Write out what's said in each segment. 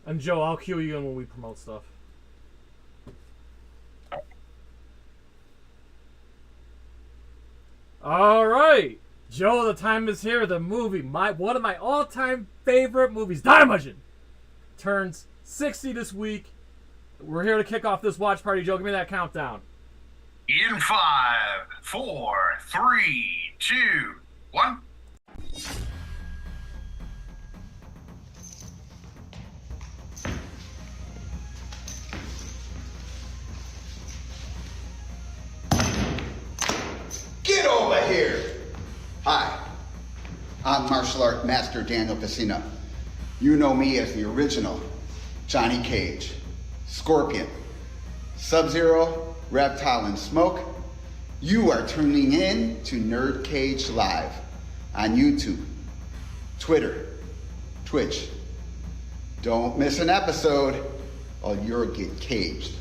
And Joe, I'll cue you in when we promote stuff. All right, Joe, the time is here. The movie, one of my all-time favorite movies, Daimajin, turns 60 this week. We're here to kick off this watch party. Joe, give me that countdown. In 5, 4, 3, 2, 1. Get over here! Hi, I'm martial art master Daniel Casino. You know me as the original Johnny Cage, Scorpion, Sub-Zero, Reptile, and Smoke. You are tuning in to NerdCage Live on YouTube, Twitter, Twitch. Don't miss an episode or you'll get caged.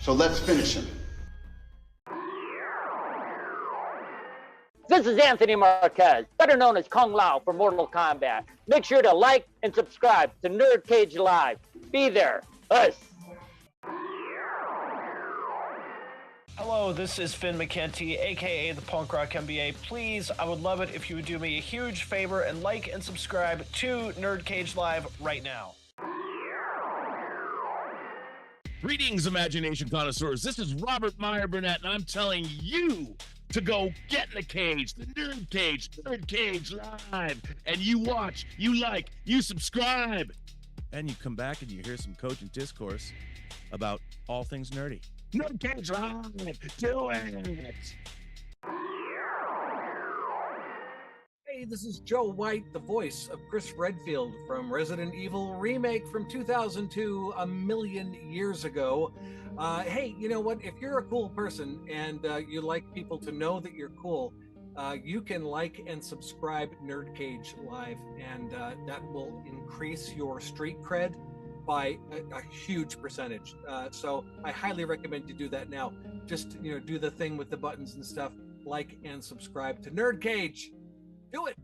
So let's finish him. This is Anthony Marquez, better known as Kung Lao for Mortal Kombat. Make sure to like and subscribe to NerdCage Live. Be there. Us. Hello, this is Finn McKenty, aka the Punk Rock MBA. Please, I would love it if you would do me a huge favor and like and subscribe to NerdCage Live right now. Greetings, imagination connoisseurs. This is Robert Meyer Burnett, and I'm telling you to go get in the cage, the NerdCage Live, and you watch, you like, you subscribe. And you come back and you hear some cogent discourse about all things nerdy. NerdCage Live, do it. Hey, this is Joe White, the voice of Chris Redfield from Resident Evil Remake from 2002, a million years ago. Hey, you know what? If you're a cool person and you like people to know that you're cool, you can like and subscribe NerdCage Live, and that will increase your street cred by a huge percentage. So I highly recommend you do that now. Just, do the thing with the buttons and stuff. Like and subscribe to NerdCage. Do it.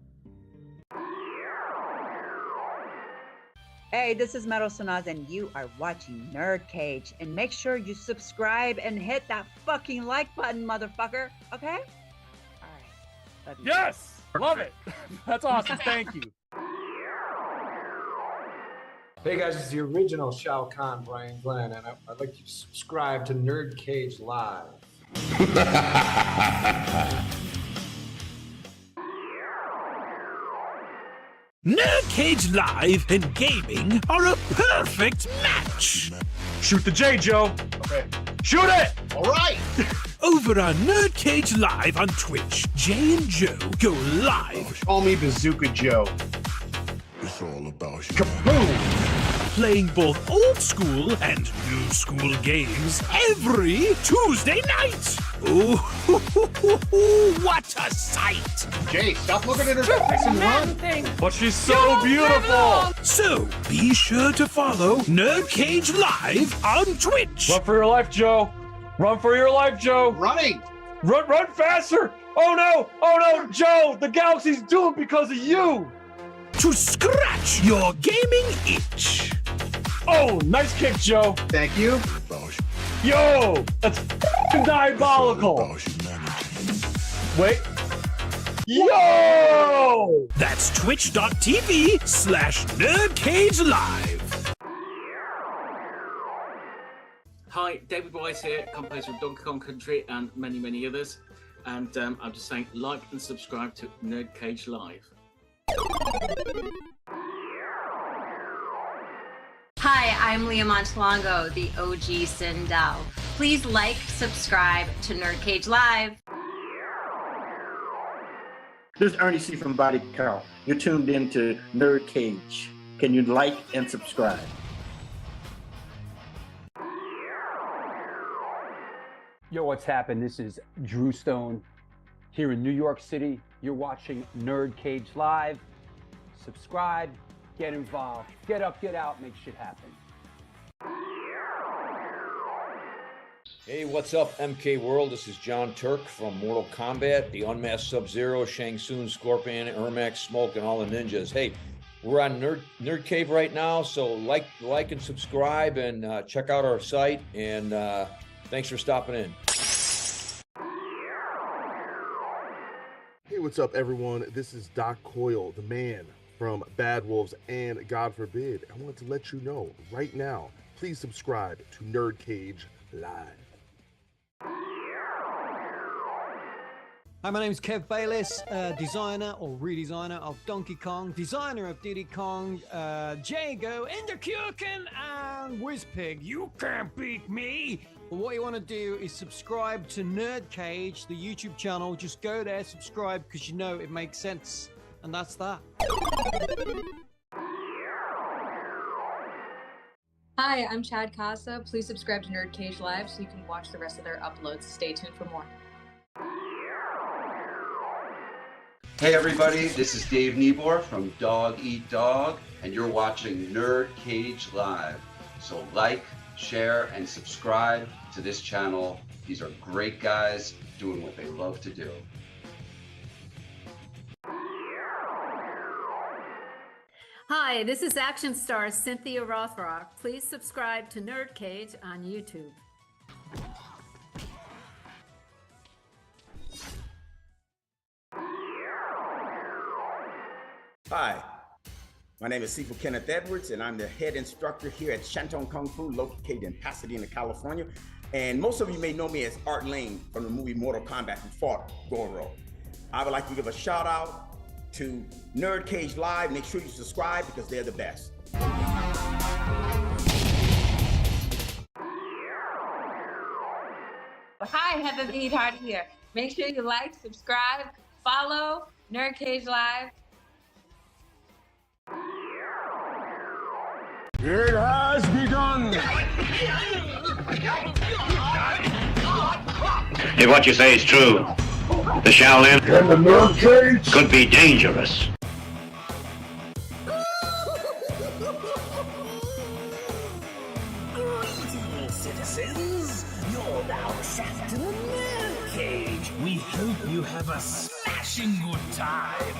Hey, this is Metal Sanaz, and you are watching NerdCage. And make sure you subscribe and hit that fucking like button, motherfucker. Okay? All right. Love you. Yes! Love it. That's awesome. Thank you. Hey guys, it's the original Shao Kahn, Brian Glenn, and I'd like you to subscribe to NerdCage Live. NerdCage Live and gaming are a perfect match. Shoot the J, Joe. Okay. Shoot it! All right. Over on NerdCage Live on Twitch, Jay and Joe go live. Call me Bazooka Joe. It's all about you. Kaboom! Playing both old school and new school games every Tuesday night. Ooh, what a sight! Jay, stop looking at her. But she's so beautiful. So be sure to follow NerdCage Live on Twitch. Run for your life, Joe. Run for your life, Joe. Running. Run faster. Oh no, Joe. The galaxy's doomed because of you. To scratch your gaming itch. Oh, nice kick, Joe. Thank you. Yo, that's diabolical. Wait. Yo! That's twitch.tv/NerdCage Live. Hi, David Wise here, composer of Donkey Kong Country and many, many others. And I'm just saying, like and subscribe to NerdCage Live. Hi, I'm Leah Montalongo, the OG Sindel. Please like, subscribe to NerdCage Live. This is Ernie C. from Body Count. You're tuned in to NerdCage. Can you like and subscribe? Yo, what's happened? This is Drew Stone here in New York City. You're watching NerdCage Live. Subscribe, get involved, get up, get out, make shit happen. Hey, what's up, MK World? This is John Turk from Mortal Kombat, the Unmasked Sub-Zero, Shang Tsung, Scorpion, Ermac, Smoke, and all the ninjas. Hey, We're on Nerd Cave right now, so like and subscribe, and check out our site. And thanks for stopping in. Hey, what's up, everyone? This is Doc Coyle, the man from Bad Wolves and God Forbid. I wanted to let you know right now, please subscribe to NerdCage Live. Hi, my name is Kev Bayless, designer or redesigner of Donkey Kong, designer of Diddy Kong, Jago, Enderkurken, and Whizpig. You can't beat me! But what you want to do is subscribe to NerdCage, the YouTube channel. Just go there, subscribe, because you know it makes sense. And that's that. Hi, I'm Chad Casa. Please subscribe to NerdCage Live so you can watch the rest of their uploads. Stay tuned for more. Hey everybody, this is Dave Niebuhr from Dog Eat Dog, and you're watching NerdCage Live. So like, share, and subscribe to this channel. These are great guys doing what they love to do. Hi, this is action star Cynthia Rothrock. Please subscribe to NerdCage on YouTube. Hi, my name is Sifu Kenneth Edwards, and I'm the head instructor here at Shantung Kung Fu, located in Pasadena, California. And most of you may know me as Art Lane from the movie Mortal Kombat, who fought Goro. I would like to give a shout out to NerdCage Live. Make sure you subscribe because they're the best. Hi, Heather the Eatheart here. Make sure you like, subscribe, follow NerdCage Live. It has begun! If what you say is true, the Shaolin and the NerdCage could be dangerous. Greetings, citizens! You're now trapped in the NerdCage. We hope you have a smashing good time.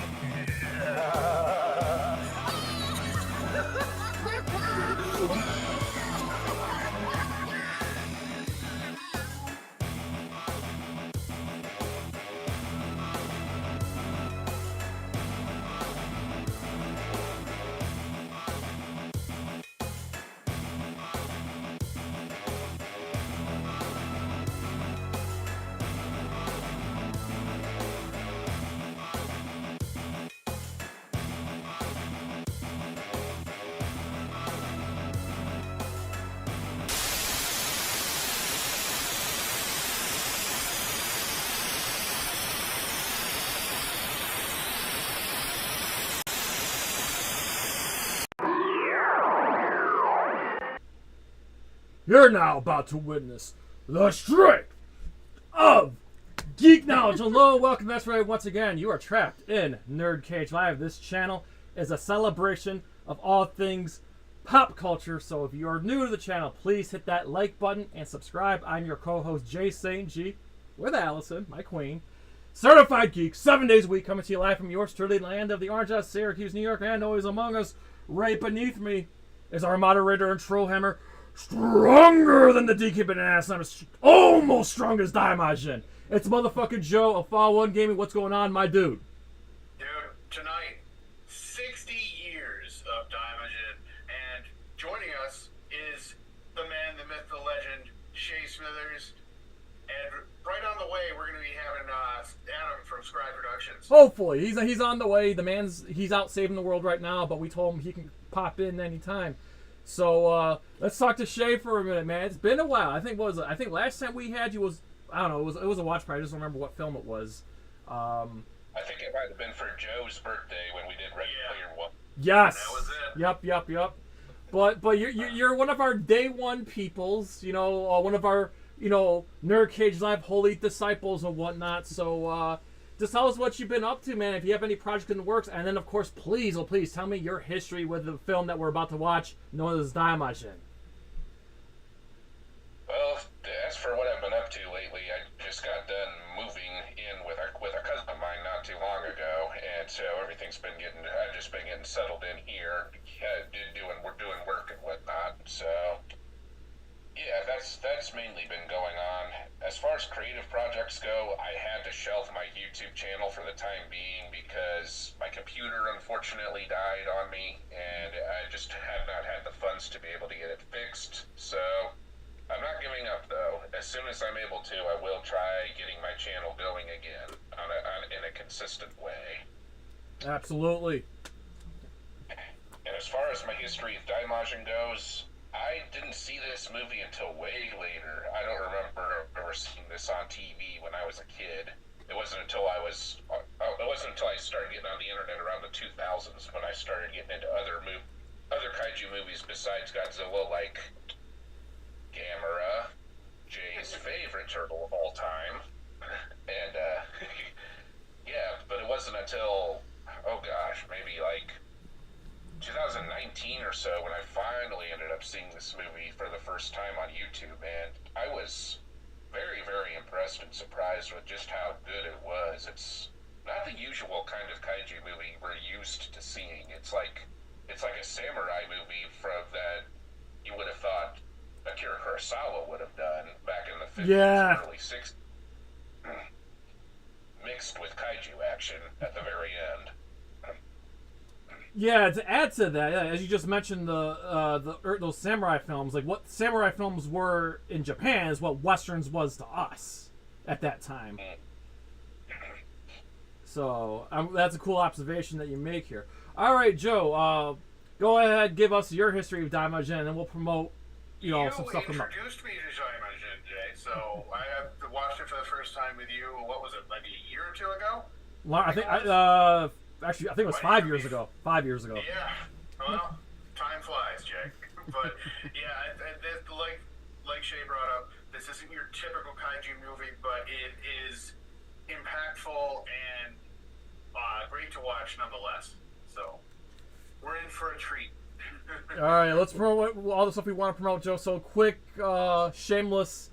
You're now about to witness the strength of geek knowledge. Hello, welcome. That's right. Once again, you are trapped in NerdCage Live. This channel is a celebration of all things pop culture. So if you are new to the channel, please hit that like button and subscribe. I'm your co-host, Jay St. G, with Allison, my queen. Certified geek, 7 days a week, coming to you live from yours truly, land of the Orange House, Syracuse, New York, and always among us. Right beneath me is our moderator and trollhammer, stronger than the DK Bananas. I'm almost strong as Daimajin. It's motherfucking Joe of FallenOne Gaming. What's going on, my dude? Dude, tonight, 60 years of Daimajin, and joining us is the man, the myth, the legend, Shay Smithers. And right on the way, we're going to be having Adam from Scribe Productions. Hopefully. He's on the way. He's out saving the world right now, but we told him he can pop in anytime. So let's talk to Shay for a minute, man. It's been a while. I think last time we had you was, I don't know, it was a watch party. I just don't remember what film it was. I think it might have been for Joe's birthday when we did Ready Player One. Yes. That was it. Yep. But you're one of our day one peoples. You know, one of our NerdCage Live holy disciples and whatnot. So just tell us what you've been up to, man. If you have any projects in the works, and then of course, please tell me your history with the film that we're about to watch, known as Daimajin. Well, as for what I've been up to lately, I just got done moving in with a cousin of mine not too long ago, and and so everything's been getting. I've just been getting settled in here, we're doing work and whatnot. So yeah, that's mainly been going on. As far as creative projects go, I had to shelf my YouTube channel for the time being because my computer unfortunately died on me, and I just have not had the funds to be able to get it fixed. So I'm not giving up, though. As soon as I'm able to, I will try getting my channel going again in a consistent way. Absolutely. And as far as my history of Daimajin goes, I didn't see this movie until way later. I don't remember ever seeing this on TV when I was a kid. It wasn't until I started getting on the internet around the 2000s when I started getting into other kaiju movies besides Godzilla, like Gamera, Jay's favorite turtle of all time, and yeah, but it wasn't until maybe like 2019 or so when I finally ended up seeing this movie for the first time on YouTube, and I was very, very impressed and surprised with just how good it was. It's not the usual kind of kaiju movie we're used to seeing. It's like a samurai movie that you would have thought Akira Kurosawa would have done back in the 50s, early 60s, mixed with kaiju action at the very end. Yeah, to add to that, as you just mentioned, those samurai films, like what samurai films were in Japan is what westerns was to us at that time. So that's a cool observation that you make here. All right, Joe, go ahead, give us your history of Daimajin, and we'll promote, some stuff from up. You introduced me to Daimajin, Jay, so I have watched it for the first time with you. What was it, like a year or two ago? Well, I think actually, I think it was 5 years ago. 5 years ago. Yeah. Well, time flies, Jay. But yeah, like Shay brought up, this isn't your typical kaiju movie, but it is impactful and great to watch nonetheless. So we're in for a treat. All right, let's promote all the stuff we want to promote, Joe. So quick, shameless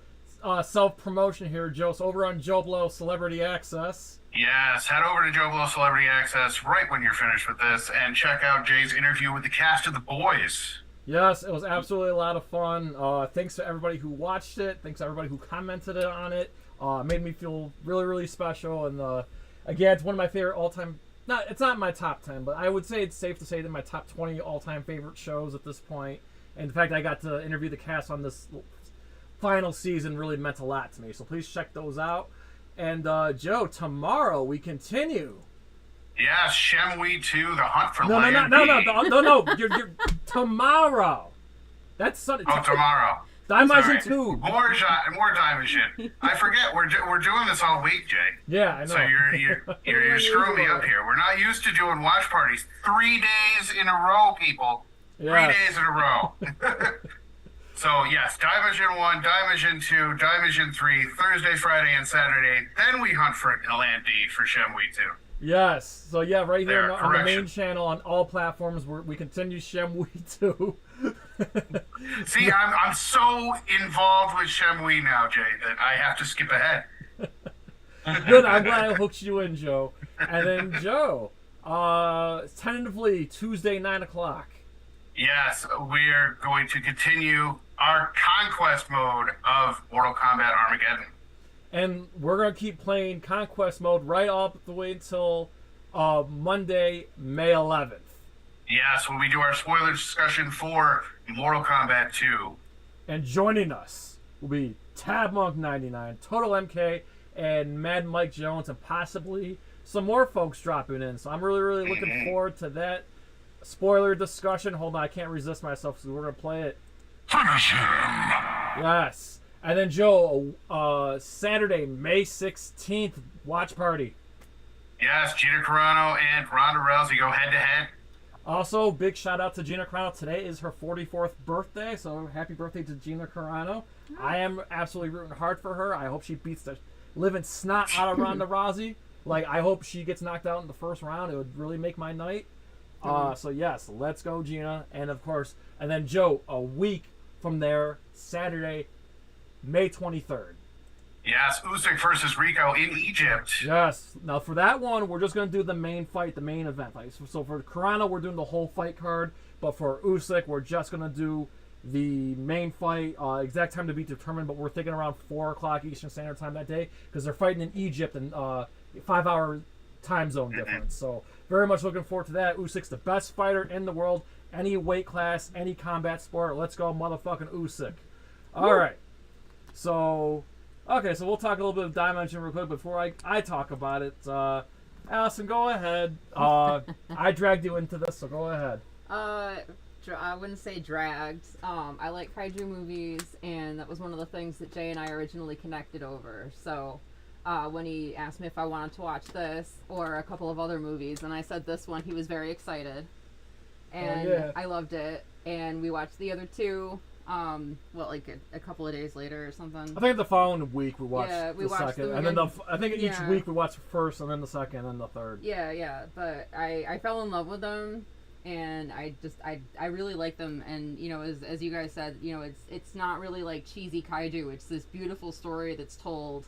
self-promotion here, Joe. So over on Joe Blow Celebrity Access. Yes, head over to Joe Blow Celebrity Access right when you're finished with this and check out Jay's interview with the cast of The Boys. Yes, it was absolutely a lot of fun. Thanks to everybody who watched it. Thanks to everybody who commented on it. It made me feel really, really special. And again, it's one of my favorite all-time... It's not my top 10, but I would say it's safe to say that my top 20 all-time favorite shows at this point. And the fact I got to interview the cast on this final season really meant a lot to me. So please check those out. And Joe, tomorrow we continue. Yes, Shenmue 2, The Hunt for No, you're tomorrow. That's Sunday. Oh, tomorrow. Daimajin 2. More Daimajin. I forget we're doing this all week, Jay. Yeah, I know. So you're screwing me up here. We're not used to doing watch parties 3 days in a row, people. Yes. 3 days in a row. So yes, Daimajin 1, Daimajin 2, Daimajin 3, Thursday, Friday, and Saturday. Then we hunt for Land D for Shenmue 2. Yes. So yeah, right here on the main channel on all platforms, we continue Shenmue 2. See, I'm so involved with Shenmue now, Jay, that I have to skip ahead. Good. I'm glad I hooked you in, Joe. And then Joe, tentatively Tuesday 9 o'clock. Yes, we're going to continue our conquest mode of Mortal Kombat Armageddon. And we're going to keep playing conquest mode right up the way until Monday, May 11th. Yes, when we do our spoiler discussion for Mortal Kombat 2. And joining us will be Tab Monk 99, Total MK, and Mad Mike Jones, and possibly some more folks dropping in. So I'm really, really looking forward to that spoiler discussion. Hold on, I can't resist myself, so we're going to play it. Finish him! Yes. And then, Joe, Saturday, May 16th, watch party. Yes, Gina Carano and Ronda Rousey go head-to-head. Also, big shout-out to Gina Carano. Today is her 44th birthday, so happy birthday to Gina Carano. I am absolutely rooting hard for her. I hope she beats the living snot out of Ronda Rousey. Like, I hope she gets knocked out in the first round. It would really make my night. So, yes, let's go, Gina. And, of course, and then, Joe, a week from there, Saturday, May 23rd. Yes, Usyk versus Rico in Egypt. Yes. Now for that one, we're just gonna do the main fight, the main event fight. So for Carano, we're doing the whole fight card, but for Usyk, we're just gonna do the main fight. Exact time to be determined, but we're thinking around 4 o'clock Eastern Standard Time that day because they're fighting in Egypt and 5-hour time zone difference. So very much looking forward to that. Usyk's the best fighter in the world, any weight class, any combat sport. Let's go, motherfucking Usyk. All right. So. Okay, so we'll talk a little bit of Daimajin real quick before I talk about it. Allison, go ahead. I dragged you into this, so go ahead. I wouldn't say dragged. I like kaiju movies, and that was one of the things that Jay and I originally connected over. So when he asked me if I wanted to watch this or a couple of other movies, and I said this one, he was very excited. And I loved it. And we watched the other two. Like a couple of days later or something. I think the following week we watched we the watched second, them and then again. I think each week we watched the first, and then the second, and then the third. Yeah. But I fell in love with them, and I really like them. And as you guys said, it's not really like cheesy kaiju. It's this beautiful story that's told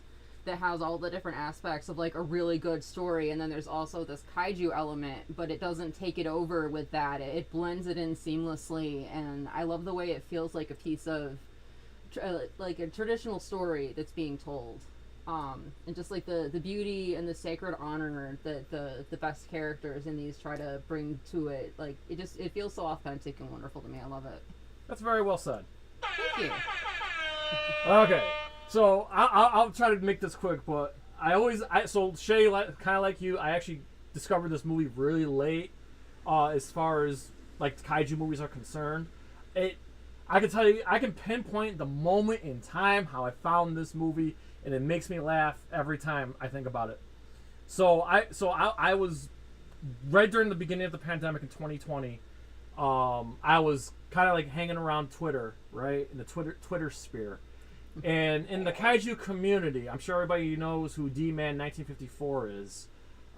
that has all the different aspects of like a really good story, and then there's also this kaiju element, but it doesn't take it over with that. It blends it in seamlessly, and I love the way it feels like a piece of like a traditional story that's being told, and just like the beauty and the sacred honor that the best characters in these try to bring to it. Like it feels so authentic and wonderful to me. I love it. That's very well said. Thank you. Okay. So I'll try to make this quick, but so Shay, kind of like you, I actually discovered this movie really late, as far as like kaiju movies are concerned. I can tell you, I can pinpoint the moment in time how I found this movie, and it makes me laugh every time I think about it. So I was right during the beginning of the pandemic in 2020. I was kind of like hanging around Twitter, right, in the Twitter sphere. And in the kaiju community, I'm sure everybody knows who D-Man 1954 is.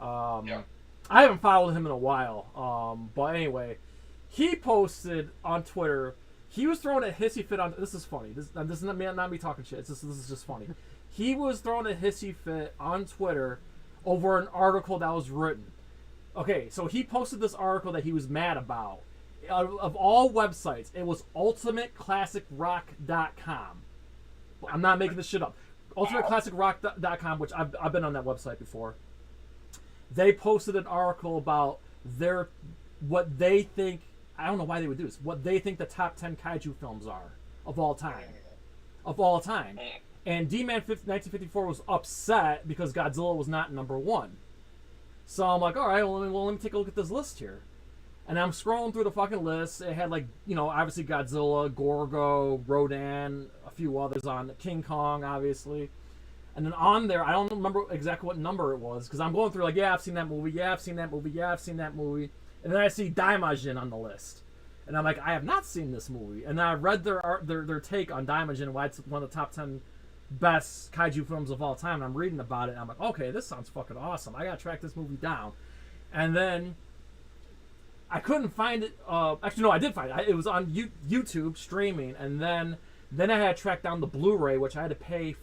I haven't followed him in a while. But anyway, he posted on Twitter, he was throwing a hissy fit on... This is funny. This is not me talking shit. This is just funny. He was throwing a hissy fit on Twitter over an article that was written. Okay, so he posted this article that he was mad about. Of all websites, it was ultimateclassicrock.com. I'm not making this shit up. UltimateClassicRock.com, which I've been on that website before. They posted an article about what they think. I don't know why they would do this. What they think the top 10 kaiju films are of all time. And D-Man 1954 was upset because Godzilla was not number one. So I'm like, all right, well, let me take a look at this list here. And I'm scrolling through the fucking list. It had obviously Godzilla, Gorgo, Rodan, a few others on King Kong, obviously. And then on there, I don't remember exactly what number it was, because I'm going through like, I've seen that movie, I've seen that movie, I've seen that movie. And then I see Daimajin on the list. And I'm like, I have not seen this movie. And then I read their take on Daimajin, why it's one of the top 10 best kaiju films of all time. And I'm reading about it, and I'm like, okay, this sounds fucking awesome. I gotta track this movie down. And then I couldn't find it. Actually, no, I did find it. It was on YouTube streaming, and then I had to track down the Blu-ray, which I had to pay.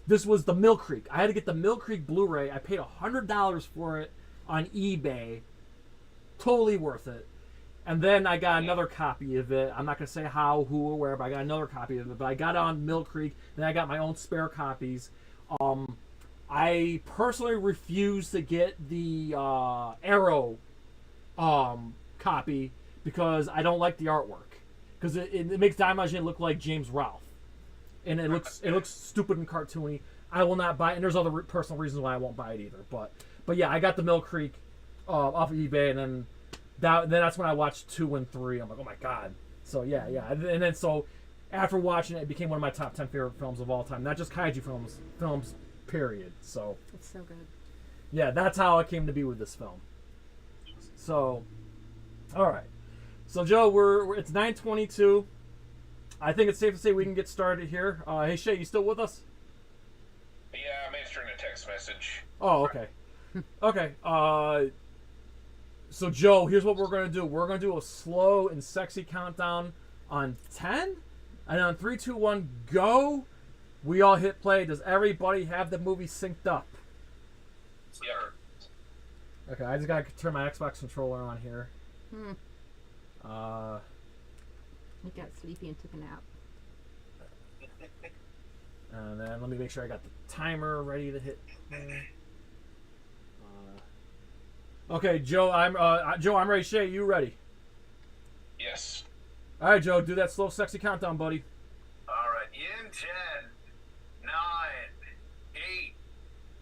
This was the Mill Creek. I had to get the Mill Creek Blu-ray. I paid $100 for it on eBay. Totally worth it. And then I got another copy of it. I'm not gonna say how, who, or where, but I got another copy of it. But I got it on Mill Creek. Then I got my own spare copies. I personally refuse to get the Arrow copy because I don't like the artwork, because it makes Daimajin look like James Ralph, and it looks stupid and cartoony. I will not buy it, and there's other personal reasons why I won't buy it either. But yeah, I got the Mill Creek off of eBay, and then that's when I watched 2 and 3. I'm like, oh my god. So yeah, and then so after watching it, it became one of my top 10 favorite films of all time. Not just kaiju films period. So it's so good. Yeah, that's how it came to be with this film. So, all right. So Joe, it's 9:22. I think it's safe to say we can get started here. Hey Shay, you still with us? Yeah, I'm answering a text message. Oh, okay. Okay. So Joe, here's what we're gonna do. We're gonna do a slow and sexy countdown on 10, and on 3, 2, 1, go. We all hit play. Does everybody have the movie synced up? Yeah. Okay, I just gotta turn my Xbox controller on here. I got sleepy and took a nap. And then let me make sure I got the timer ready to hit play. Okay, Joe, I'm ready. Shay, you ready? Yes. All right, Joe, do that slow, sexy countdown, buddy. All right. In 10, 9, 8,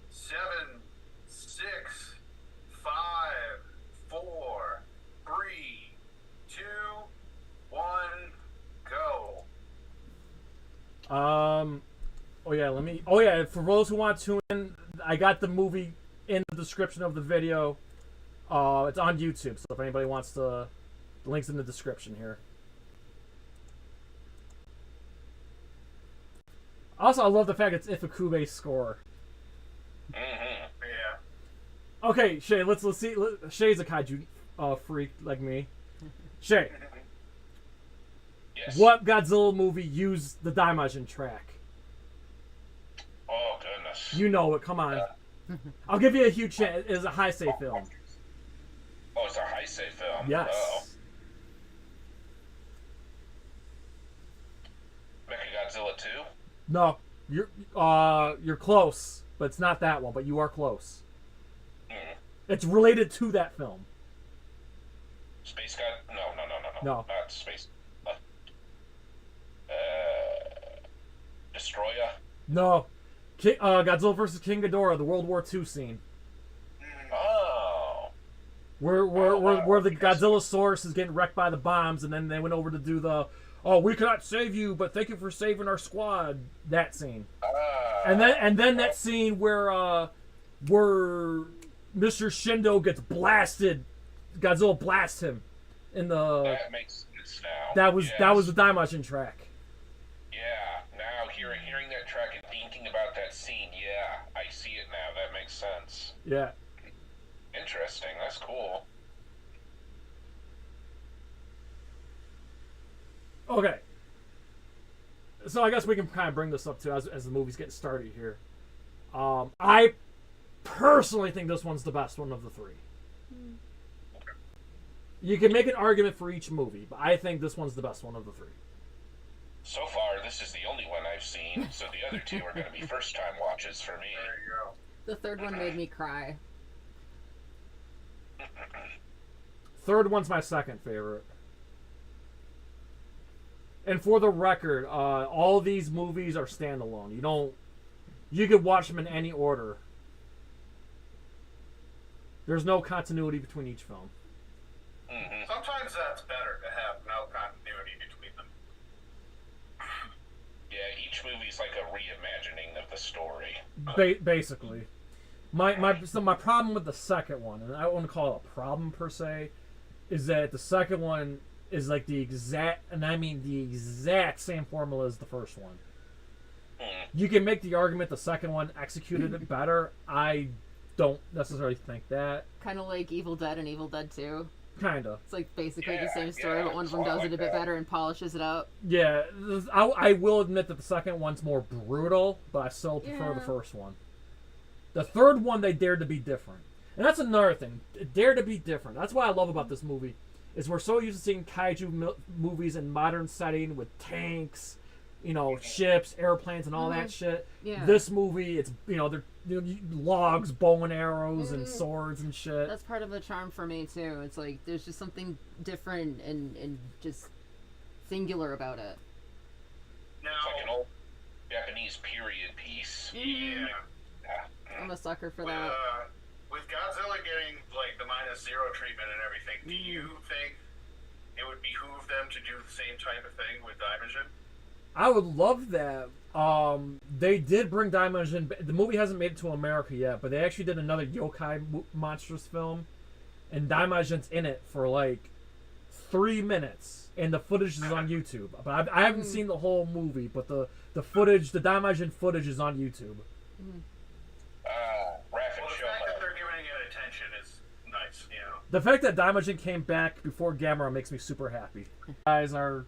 7, 6, 5, 4, 3, 2, 1, go. Oh yeah, Oh yeah, for those who want to tune in, I got the movie in the description of the video. It's on YouTube, so if anybody wants to, the link's in the description here. Also, I love the fact it's Ifukube's score. Yeah. Okay, Shay, let's see. Shay's a kaiju freak like me. Shay, Yes. what Godzilla movie used the Daimajin track? Oh, goodness. You know it. Come on. I'll give you a huge chance. It's a Heisei film. Oh, it's a Heisei film. Yes. Oh. Mechagodzilla 2? No, you're close, but it's not that one. But you are close. It's related to that film. Space God? No. No. Not Space. Destroyer? No, Godzilla vs. King Ghidorah, the World War II scene. Oh. Where the Godzilla source is getting wrecked by the bombs, and then they went over to do the, oh, we cannot save you, but thank you for saving our squad. That scene. And then that scene where Mr. Shindo gets blasted, Godzilla blasts him in the. That makes sense now. That was the Daimajin track. Yeah. Now hearing that track and thinking about that scene, yeah, I see it now. That makes sense. Yeah. Interesting. That's cool. Okay. So I guess we can kind of bring this up too as the movie's getting started here. I personally think this one's the best one of the three. You can make an argument for each movie, but I think this one's the best one of the three. So far, this is the only one I've seen, so the other two are going to be first-time watches for me. There you go. The third one made me cry. Third one's my second favorite. And for the record, all these movies are standalone. You could watch them in any order. There's no continuity between each film. Sometimes that's better to have no continuity between them. Yeah, each movie's like a reimagining of the story. Basically. My problem with the second one, and I wouldn't call it a problem per se, is that the second one is like the exact, and I mean the exact same formula as the first one. You can make the argument the second one executed it better. I don't necessarily think that. Kind of like Evil Dead and Evil Dead 2. Kinda. It's like basically the same story, but one of them does it a bit better and polishes it up. Yeah, I will admit that the second one's more brutal, but I still prefer the first one. The third one, they dared to be different. And that's another thing. Dare to be different. That's what I love about this movie. Is we're so used to seeing kaiju movies in modern setting with tanks, ships, airplanes, and all that shit. Yeah. This movie, it's they're logs, bow and arrows, and swords and shit. That's part of the charm for me too. It's like there's just something different and just singular about it. Now, it's like an old Japanese period piece. Yeah. I'm a sucker for that. With Godzilla getting like the -0 treatment and everything, do you think it would behoove them to do the same type of thing with Daimajin? I would love that. They did bring Daimajin. The movie hasn't made it to America yet, but they actually did another yokai monstrous film, and Daimajin's in it for like 3 minutes, and the footage is on YouTube. But I haven't seen the whole movie, but the footage, the Daimajin footage, is on YouTube. The fact that they're giving it attention is nice, The fact that Daimajin came back before Gamera makes me super happy. Guys are.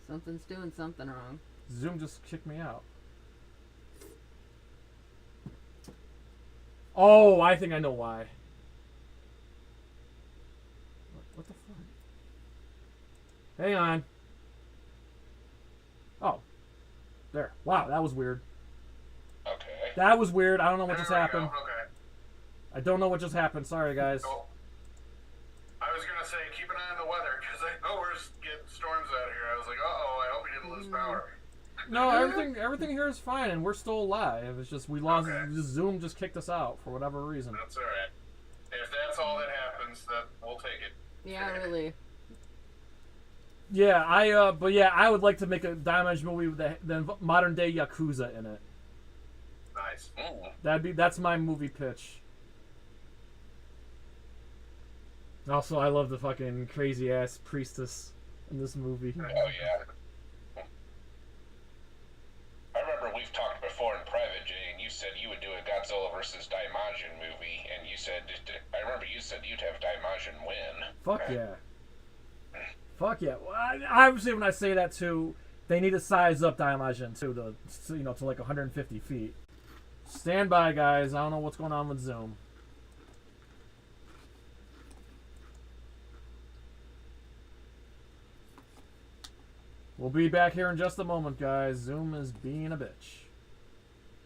Something's doing something wrong. Zoom just kicked me out. Oh, I think I know why. What the fuck? Hang on. Oh. There. Wow, that was weird. Okay. That was weird. I don't know what just happened. Okay. I don't know what just happened. Sorry, guys. Cool. I was gonna say keep an eye on the weather because I know we're getting storms out here. I was like, I hope we didn't lose power. No, everything here is fine, and we're still alive. It's just we lost. Just Zoom just kicked us out for whatever reason. That's all right. If that's all that happens, then we'll take it. Yeah, really. Yeah, but yeah, I would like to make a Daimajin movie with the modern day Yakuza in it. Nice. That's my movie pitch. Also, I love the fucking crazy ass priestess in this movie. Oh yeah. I remember we've talked before in private, Jay, and you said you would do a Godzilla versus Daimajin movie, and you said I remember you said you'd have Daimajin win. Fuck yeah. Fuck yeah. Well, obviously, when I say that too, they need to size up Daimajin too to like 150 feet. Stand by, guys. I don't know what's going on with Zoom. We'll be back here in just a moment, guys. Zoom is being a bitch.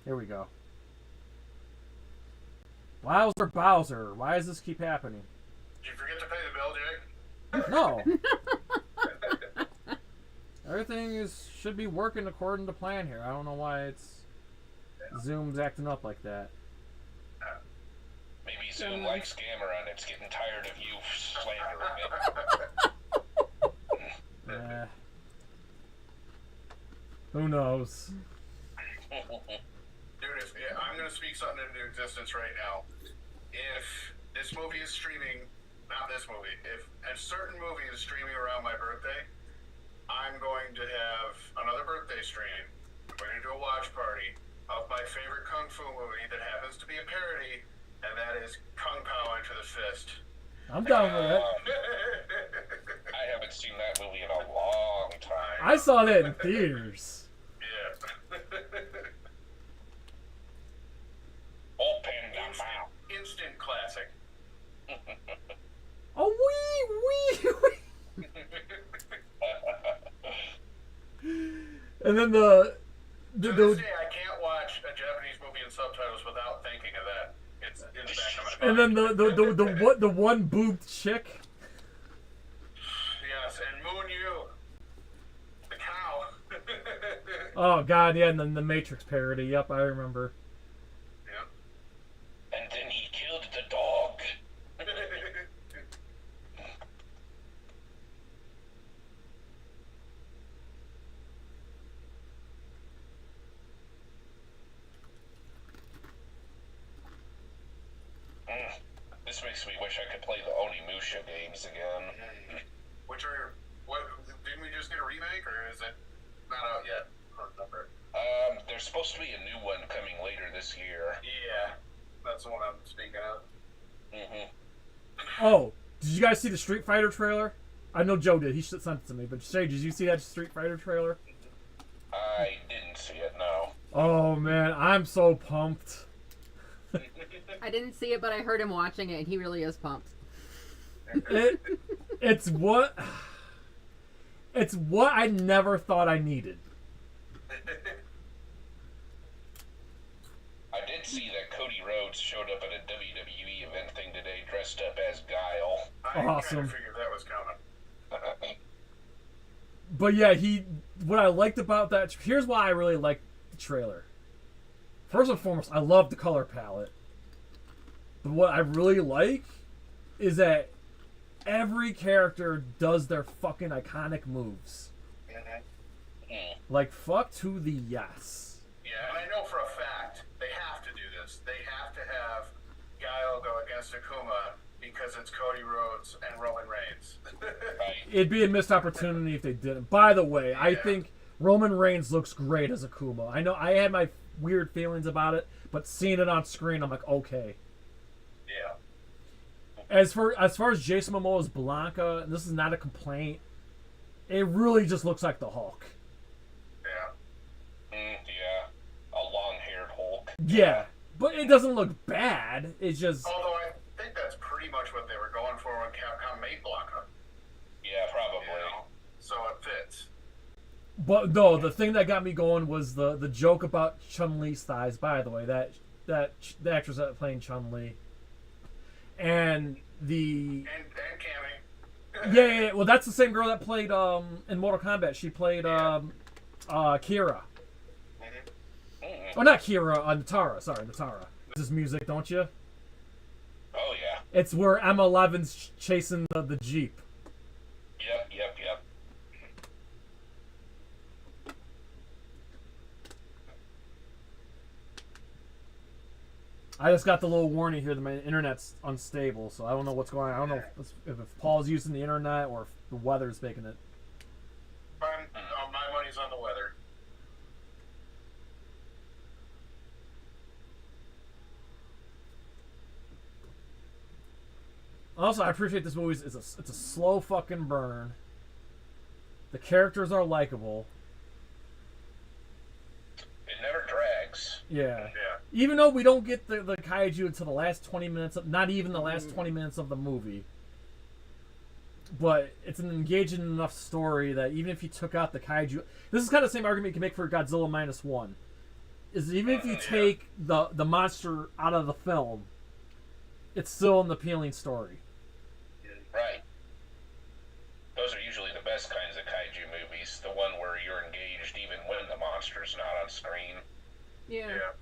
Here we go. Bowser. Why does this keep happening? Did you forget to pay the bill, Jake? No. Everything should be working according to plan here. I don't know why Zoom's acting up like that. Maybe Zoom likes Scammer and it's getting tired of you slandering it. Who knows? Dude, I'm gonna speak something into existence right now. If this movie is streaming, not this movie, if a certain movie is streaming around my birthday, I'm going to have another birthday stream. I'm going to do a watch party of my favorite Kung Fu movie that happens to be a parody, and that is Kung Pao Enter the Fist. I'm down with it. I haven't seen that movie in a long time. I saw that in theaters. Yeah. Old Panda Mao. Instant classic. Oh, wee. And then to this day, I can't watch a Japanese movie in subtitles without thinking of that. It's in the back of my mind. And then the one boobed chick. Yes, and Moon Yu, the cow. Oh god, yeah, and then the Matrix parody. Yep, I remember. Yep. And then he killed the dog. This makes me wish I could play the Onimusha games again. Which are didn't we just get a remake, or is it not out yet? I don't remember. There's supposed to be a new one coming later this year. Yeah, that's the one I'm speaking of. Oh, did you guys see the Street Fighter trailer? I know Joe did. He sent it to me. But Shay, did you see that Street Fighter trailer? I didn't see it, no. Oh man, I'm so pumped. I didn't see it, but I heard him watching it, and he really is pumped. It's what I never thought I needed. I did see that Cody Rhodes showed up at a WWE event thing today dressed up as Guile. Awesome. I kind of figured that was coming. But yeah, what I liked about that, here's why I really liked the trailer. First and foremost, I love the color palette. But what I really like is that every character does their fucking iconic moves. Like, fuck to the yes. Yeah, and I know for a fact they have to do this. They have to have Guile go against Akuma because it's Cody Rhodes and Roman Reigns. It'd be a missed opportunity if they didn't. By the way, I think Roman Reigns looks great as Akuma. I know I had my weird feelings about it, but seeing it on screen, I'm like, okay. Yeah. As far as Jason Momoa's Blanca, and this is not a complaint, it really just looks like the Hulk. Yeah. Yeah, but it doesn't look bad. It's just. Although I think that's pretty much what they were going for when Capcom made Blanca. Yeah, probably. You know? So it fits. But no, the thing that got me going was the joke about Chun-Li's thighs. By the way, the actress that playing Chun-Li, and the and Cammy. yeah. Well, that's the same girl that played in Mortal Kombat. She played Kira. Oh, not Kira. Natara. Sorry, Natara. This is music, don't you? Oh yeah. It's where M11's chasing the Jeep. Yep. I just got the little warning here that my internet's unstable, so I don't know what's going on. I don't know if Paul's using the internet or if the weather's making it. My money's on the weather. Also, I appreciate this movie. It's a slow fucking burn. The characters are likable. It never drags. Yeah. Even though we don't get the kaiju until the last 20 minutes, not even the last 20 minutes of the movie. But it's an engaging enough story that even if you took out the kaiju... This is kind of the same argument you can make for Godzilla -1. Is even if you take the monster out of the film, it's still an appealing story. Right. Those are usually the best kinds of kaiju movies. The one where you're engaged even when the monster's not on screen. Yeah.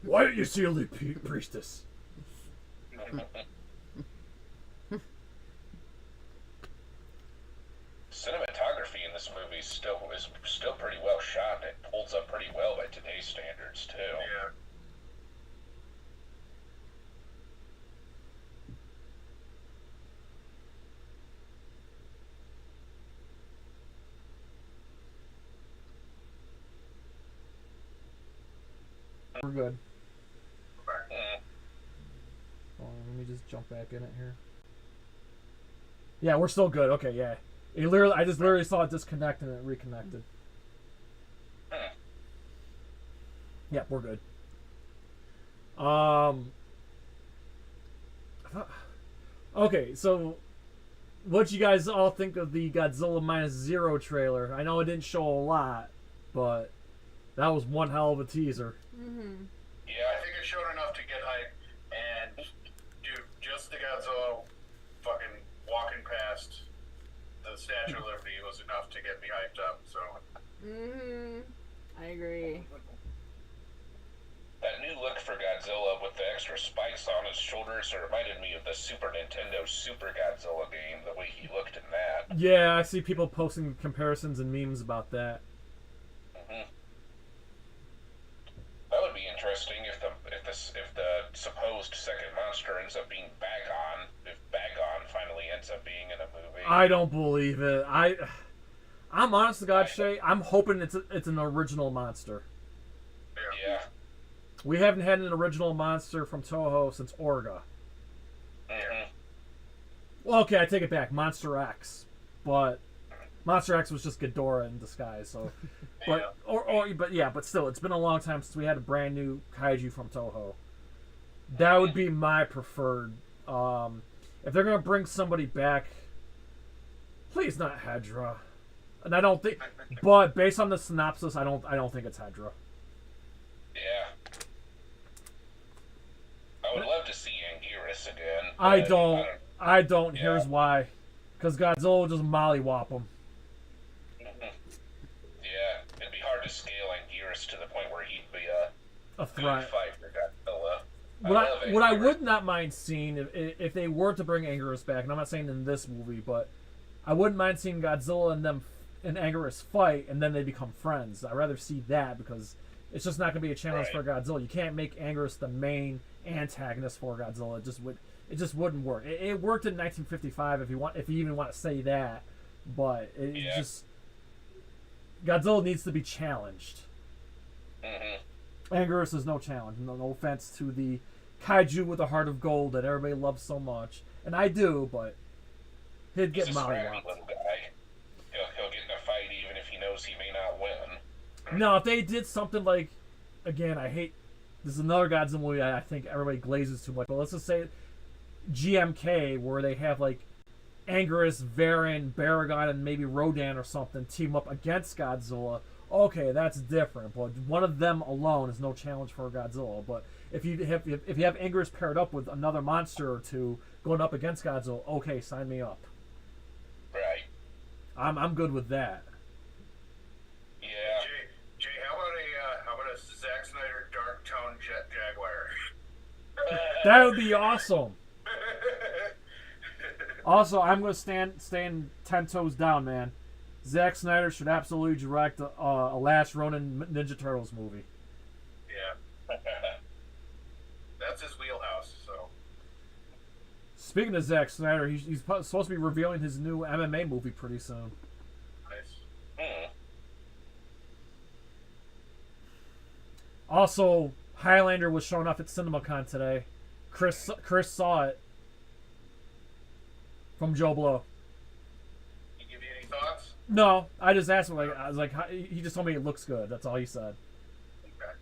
Why don't you seal the priestess? Cinematography in this movie is still pretty well shot. It holds up pretty well by today's standards too. Yeah. We're good. Hold on, let me just jump back in it here. Yeah, we're still good. Okay, yeah. I just literally saw it disconnect and it reconnected. Yeah, we're good. Okay, so what you guys all think of the Godzilla -0 trailer? I know it didn't show a lot, but that was one hell of a teaser. Mm-hmm. Yeah, I think it showed enough to get hype, and dude, just the Godzilla fucking walking past the Statue of Liberty was enough to get me hyped up. So. Mm-hmm. I agree. That new look for Godzilla with the extra spikes on his shoulders reminded me of the Super Nintendo Super Godzilla game, the way he looked in that. Yeah, I see people posting comparisons and memes about that. Mm-hmm. That would be interesting if the supposed second monster ends up being Bagon. If Bagon finally ends up being in a movie. I don't believe it. I'm honest to God, Shay. I'm hoping it's an original monster. Yeah. We haven't had an original monster from Toho since Orga. Mm-hmm. Well, okay, I take it back. Monster X, but Monster X was just Ghidorah in disguise. So, but but still, it's been a long time since we had a brand new kaiju from Toho. That would be my preferred. If they're gonna bring somebody back, please not Hedra. And I don't think, but based on the synopsis, I don't think it's Hedra. Yeah. I would love to see Anguirus again. I don't. Yeah. Here's why. Because Godzilla will just mollywop him. Yeah, it'd be hard to scale Anguirus to the point where he'd be a threat. Fight for Godzilla. What I would not mind seeing if they were to bring Anguirus back, and I'm not saying in this movie, but I wouldn't mind seeing Godzilla and Anguirus fight, and then they become friends. I'd rather see that because it's just not going to be a challenge for Godzilla. You can't make Anguirus the main antagonist for Godzilla. It just wouldn't work. It worked in 1955 if you even want to say that, but just Godzilla needs to be challenged. Mm-hmm. Anguirus is no challenge. No offense to the Kaiju with a heart of gold that everybody loves so much. And I do, but he'd get He's a scrappy mollywopped. little guy. He'll get in a fight even if he knows he may not win. Now, if they did something like, again, this is another Godzilla movie I think everybody glazes too much, but let's just say GMK, where they have like Anguirus, Varan, Baragon, and maybe Rodan or something team up against Godzilla. Okay, that's different, but one of them alone is no challenge for Godzilla. But if you have Anguirus paired up with another monster or two going up against Godzilla, okay, sign me up. Right. I'm good with that. Yeah. Jay, how about a Zack Snyder Dark Tone Jet Jaguar? That would be awesome. Also, I'm going to stand 10 toes down, man. Zack Snyder should absolutely direct a Last Ronin Ninja Turtles movie. Yeah. That's his wheelhouse, so. Speaking of Zack Snyder, he's supposed to be revealing his new MMA movie pretty soon. Nice. Also, Highlander was shown off at CinemaCon today. Chris saw it from Joe Blow. He give you any thoughts? No, I just asked him. I was like, he just told me it looks good. That's all he said. Okay.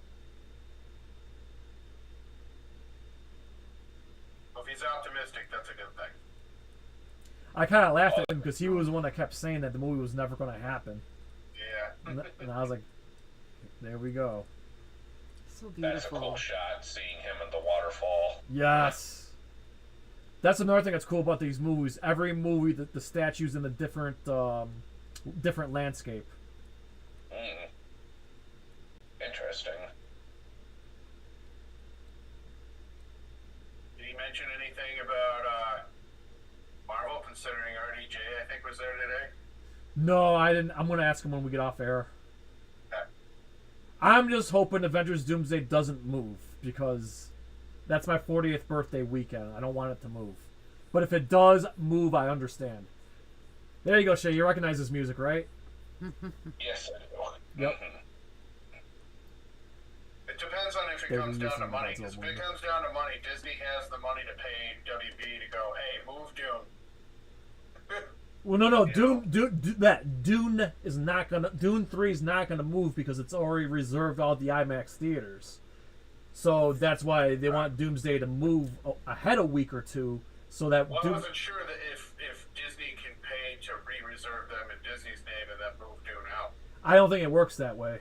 Well, if he's optimistic, that's a good thing. I kind of laughed at him because he was the one that kept saying that the movie was never going to happen. Yeah. And I was like, there we go. So That's a cool shot, seeing him in the waterfall. Yes. That's another thing that's cool about these movies. Every movie, the statue's in a different landscape. Interesting. Did he mention anything about Marvel, considering RDJ, I think, was there today? No, I didn't. I'm going to ask him when we get off air. I'm just hoping Avengers Doomsday doesn't move, because that's my 40th birthday weekend. I don't want it to move. But if it does move, I understand. There you go, Shay. You recognize this music, right? Yes, I do. Yep. It depends on if it They're comes down to releasing money. Godzilla Because if movie. it comes down to money, Disney has the money to pay WB to go, hey, move Dune. Well, no. Dune is not gonna. Dune 3 is not gonna move because it's already reserved all the IMAX theaters. So that's why they want Doomsday to move ahead a week or two, so that. Well, I wasn't sure that if Disney can pay to re-reserve them in Disney's name and then move Dune out. I don't think it works that way.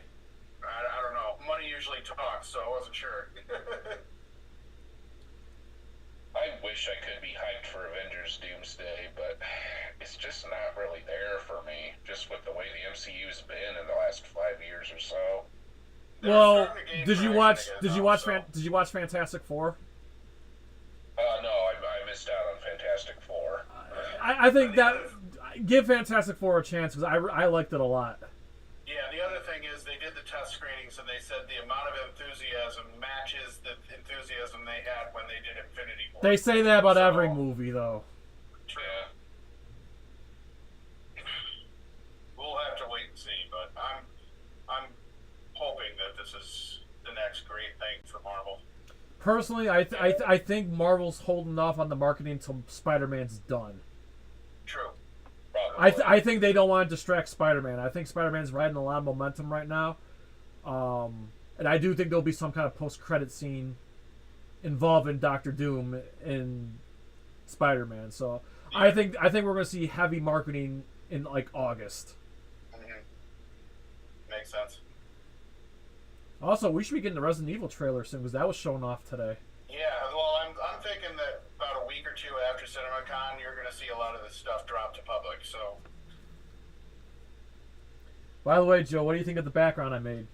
I don't know. Money usually talks, so I wasn't sure. I wish I could be hyped for Avengers Doomsday, but it's just not really there for me, just with the way the MCU's been in the last 5 years or so. Well, did you watch Fantastic Four? No, I missed out on Fantastic Four. I think that give Fantastic Four a chance because I liked it a lot. Yeah, the other thing is they did the test screenings and they said the amount of enthusiasm matches the enthusiasm they had when they did Infinity War. They say that about every movie, though. Yeah. We'll have to wait and see, but I'm hoping that this is the next great thing for Marvel. Personally, I think Marvel's holding off on the marketing until Spider-Man's done. True. I think they don't want to distract Spider-Man. I think Spider-Man's riding a lot of momentum right now. And I do think there'll be some kind of post-credit scene involving Doctor Doom in Spider-Man. So yeah. I think we're going to see heavy marketing in like August. Mm-hmm. Makes sense. Also, we should be getting the Resident Evil trailer soon because that was shown off today. Yeah, well, I'm thinking that about a week or two after CinemaCon, you're going to see a lot of this stuff drop to public. So. By the way, Joe, what do you think of the background I made?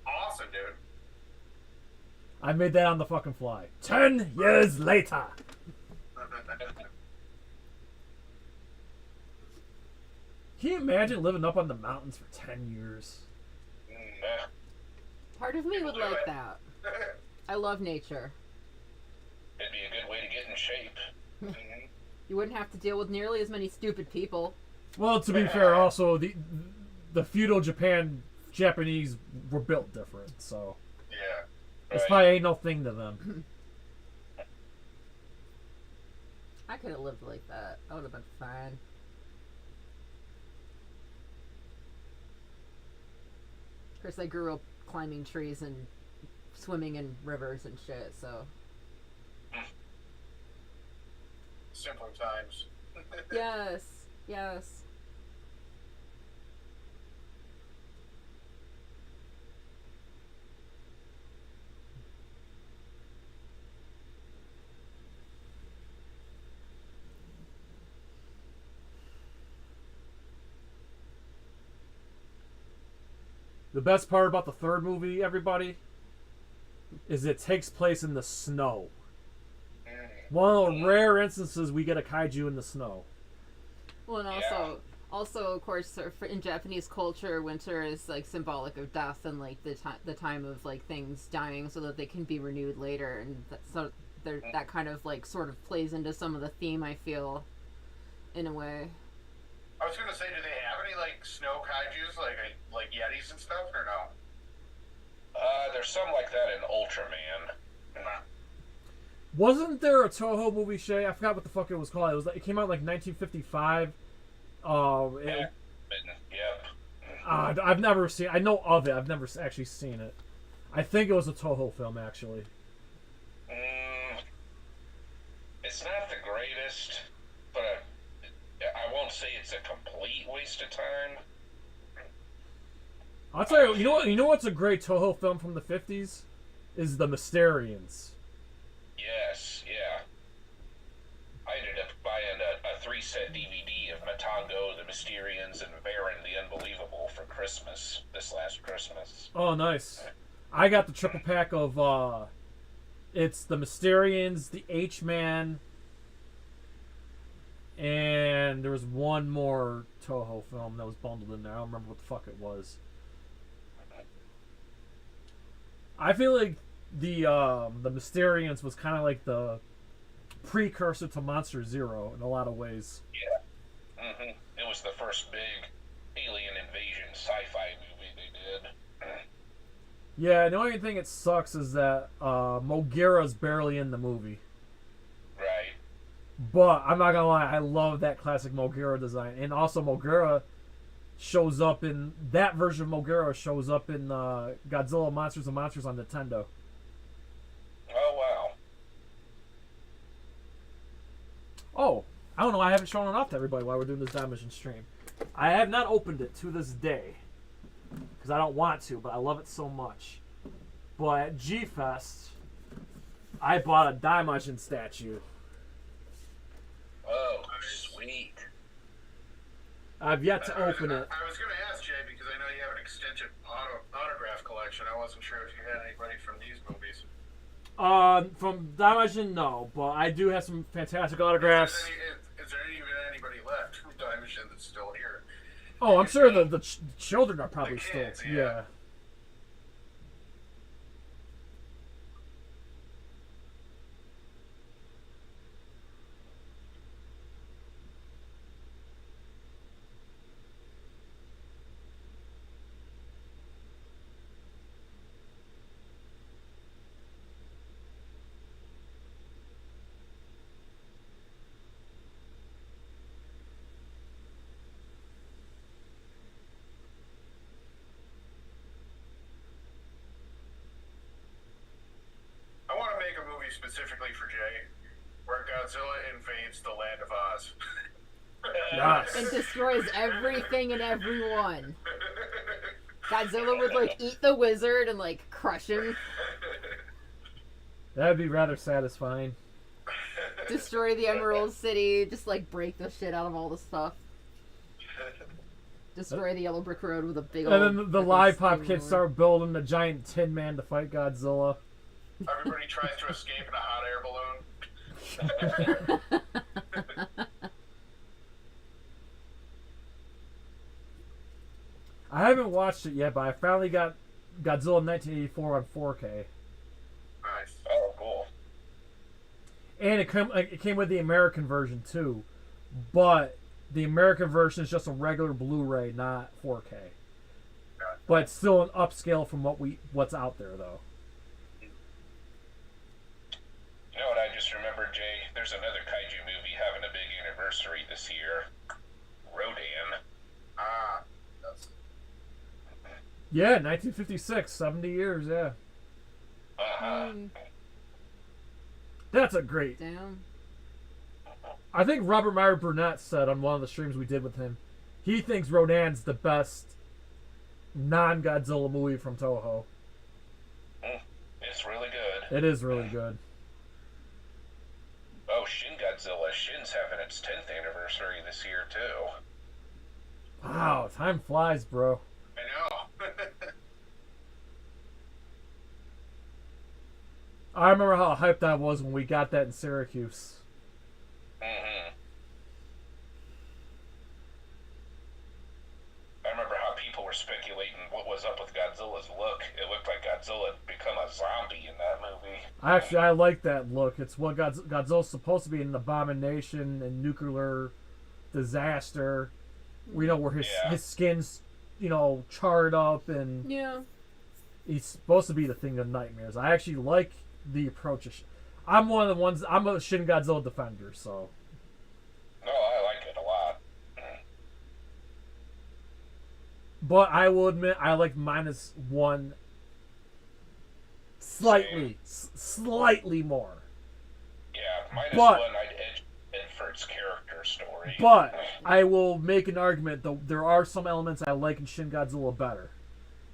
Awesome, dude. I made that on the fucking fly. 10 years later. Can you imagine living up on the mountains for 10 years? Part of me would like that. I love nature. It'd be a good way to get in shape. You wouldn't have to deal with nearly as many stupid people. Well, to be fair, also the feudal Japan Japanese were built different, so Yeah. this probably ain't no thing to them. I could have lived like that. I would have been fine. Of course, I grew up climbing trees and swimming in rivers and shit, so. Simpler times. Yes, yes. The best part about the third movie, everybody, is it takes place in the snow. One of the rare instances we get a kaiju in the snow. Well, and also, of course, in Japanese culture, winter is like symbolic of death and like the time of like things dying, so that they can be renewed later, and that kind of like sort of plays into some of the theme, I feel, in a way. I was gonna say, do they have any like snow kaijus, like yetis and stuff, or no? There's some like that in Ultraman. Wasn't there a Toho movie, Shay? I forgot what the fuck it was called. It came out like 1955. Yep. I've never seen. I know of it. I've never actually seen it. I think it was a Toho film, actually. It's not the greatest, but I won't say it's a complete waste of time. I'll tell you. You know what's a great Toho film from the 50s? Is The Mysterians. Yes, yeah. I ended up buying a 3-set DVD of Matango, The Mysterians, and Baron the Unbelievable for Christmas, this last Christmas. Oh, nice. I got the triple pack of, it's The Mysterians, The H-Man, and there was one more Toho film that was bundled in there. I don't remember what the fuck it was. I feel like the Mysterians was kind of like the precursor to Monster Zero in a lot of ways. Yeah. It was the first big alien invasion sci-fi movie they did. Yeah, the only thing it sucks is that Mogira's barely in the movie. Right. But I'm not gonna lie, I love that classic Mogira design, and also Mogira shows up in that version of Mogira shows up in Godzilla Monsters and Monsters on Nintendo. Oh wow. Oh, I don't know. I haven't shown it off to everybody while we're doing this Daimajin stream. I have not opened it to this day because I don't want to, but I love it so much. But at G-Fest, I bought a Daimajin statue. Oh, sweet. I've yet to open it. I was going to ask Jay, because I know you have an extensive autograph collection. I wasn't sure if you had anybody from these movies. From Daimajin, no, but I do have some fantastic autographs. Is there even anybody left from Daimajin that's still here? Oh, I'm sure the children are probably The kids, still. yeah. Yeah. I want to make a movie specifically for Jay, where Godzilla invades the land of Oz. Yes. And destroys everything and everyone. Godzilla would like eat the wizard and like crush him. That'd be rather satisfying. Destroy the Emerald City, just like break the shit out of all the stuff. Destroy the Yellow Brick Road with a big old... And then the live pop steam kids start building a giant Tin Man to fight Godzilla. Everybody tries to escape in a hot air balloon. I haven't watched it yet, but I finally got Godzilla 1984 on 4K. Nice. Oh, cool. And it came with the American version too, but the American version is just a regular Blu-ray, not 4K. but still an upscale from what's out there though. You know what I just remembered, Jay? There's another kaiju movie having a big anniversary this year. Rodan. Ah. Yeah, 1956, 70 years, yeah. That's a great. Damn. I think Robert Meyer Burnett said on one of the streams we did with him, he thinks Rodan's the best non-Godzilla movie from Toho. It's really good. It is really good. Oh, Shin Godzilla. Shin's having its 10th anniversary this year, too. Wow, time flies, bro. I know. I remember how hyped I was when we got that in Syracuse. Mm-hmm. I remember how people were speculating what was up with Godzilla's look. It looked like Godzilla had become a zombie in that movie. Actually, I like that look. It's what Godzilla's supposed to be, an abomination and nuclear disaster. We know where his skin's, charred up and he's supposed to be the thing of nightmares. I actually like the approach. I'm one of the ones. I'm a Shin Godzilla defender, so. No, I like it a lot. But I will admit, I like -1 slightly more. Yeah, -1 I'd edge it for its character story. But I will make an argument, though there are some elements I like in Shin Godzilla better.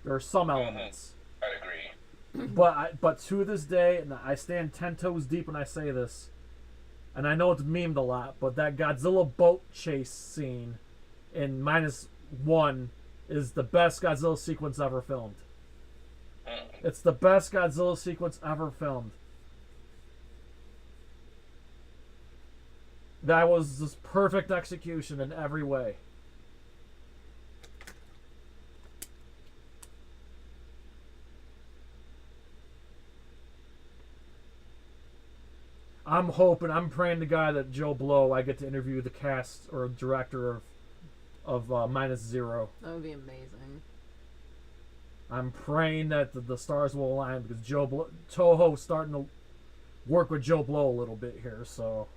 There are some elements. I'd agree. But to this day, and I stand 10 toes deep when I say this, and I know it's memed a lot, but that Godzilla boat chase scene in -1 is the best Godzilla sequence ever filmed. It's the best Godzilla sequence ever filmed. That was just perfect execution in every way. I'm praying to God that Joe Blow, I get to interview the cast or director of -0. That would be amazing. I'm praying that the stars will align because Toho's starting to work with Joe Blow a little bit here, so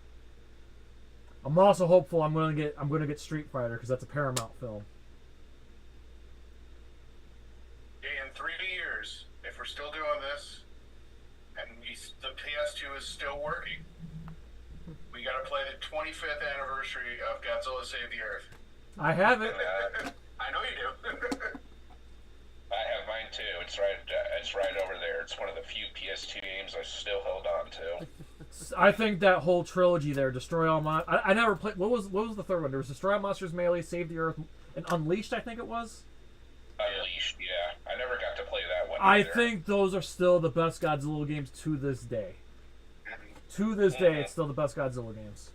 I'm also hopeful I'm going to get Street Fighter because that's a Paramount film. Yeah, in 3 years, if we're still doing this, and the PS2 is still working, we got to play the 25th anniversary of Godzilla Save the Earth. I have it. I know you do. I have mine too. It's right over there. It's one of the few PS2 games I still held on to. I think that whole trilogy there, Destroy All Monsters. I never played. What was the third one? There was Destroy All Monsters, Melee, Save the Earth, and Unleashed. I think it was. Unleashed, yeah. I never got to play that one. I either. think those are still the best Godzilla games to this day. To this day, it's still the best Godzilla games.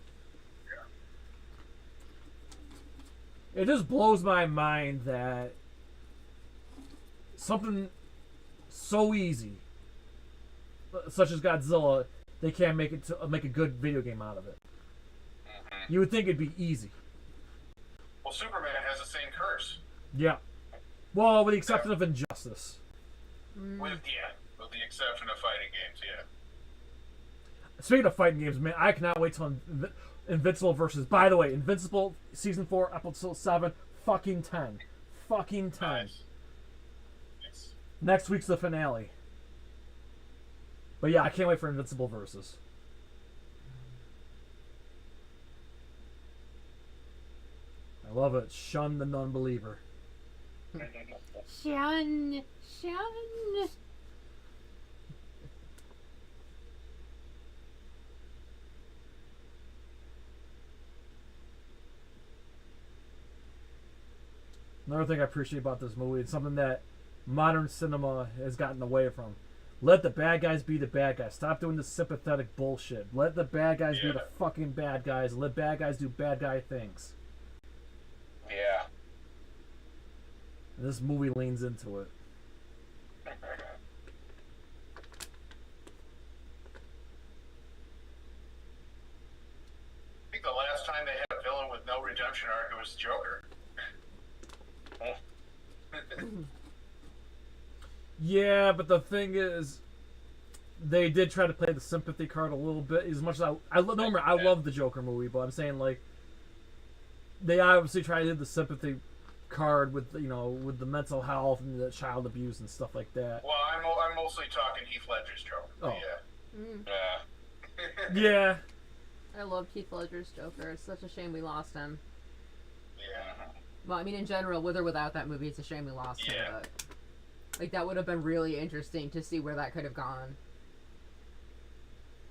It just blows my mind that something so easy, such as Godzilla, they can't make a good video game out of it. You would think it'd be easy. Well, Superman has the same curse. Yeah. Well, with the exception of Injustice. With the exception of fighting games, yeah. Speaking of fighting games, man, I cannot wait till Invincible versus. By the way, Invincible season 4, episode 7, fucking 10, fucking 10. Nice. Next week's the finale. But yeah, I can't wait for Invincible versus. I love it. Shun the non-believer. Shun. Another thing I appreciate about this movie, it's something that modern cinema has gotten away from. Let the bad guys be the bad guys. Stop doing this sympathetic bullshit. Let the bad guys be the fucking bad guys. Let bad guys do bad guy things. Yeah. And this movie leans into it. I think the last time they had a villain with no redemption arc, it was Joker. Yeah, but the thing is, they did try to play the sympathy card a little bit. As much as I love the Joker movie, but I'm saying like they obviously tried to do the sympathy card with with the mental health and the child abuse and stuff like that. Well, I'm mostly talking Heath Ledger's Joker. Oh. Yeah. Yeah. I loved Heath Ledger's Joker. It's such a shame we lost him. Yeah. Well, I mean, in general, with or without that movie, it's a shame we lost him. But, like, that would have been really interesting to see where that could have gone.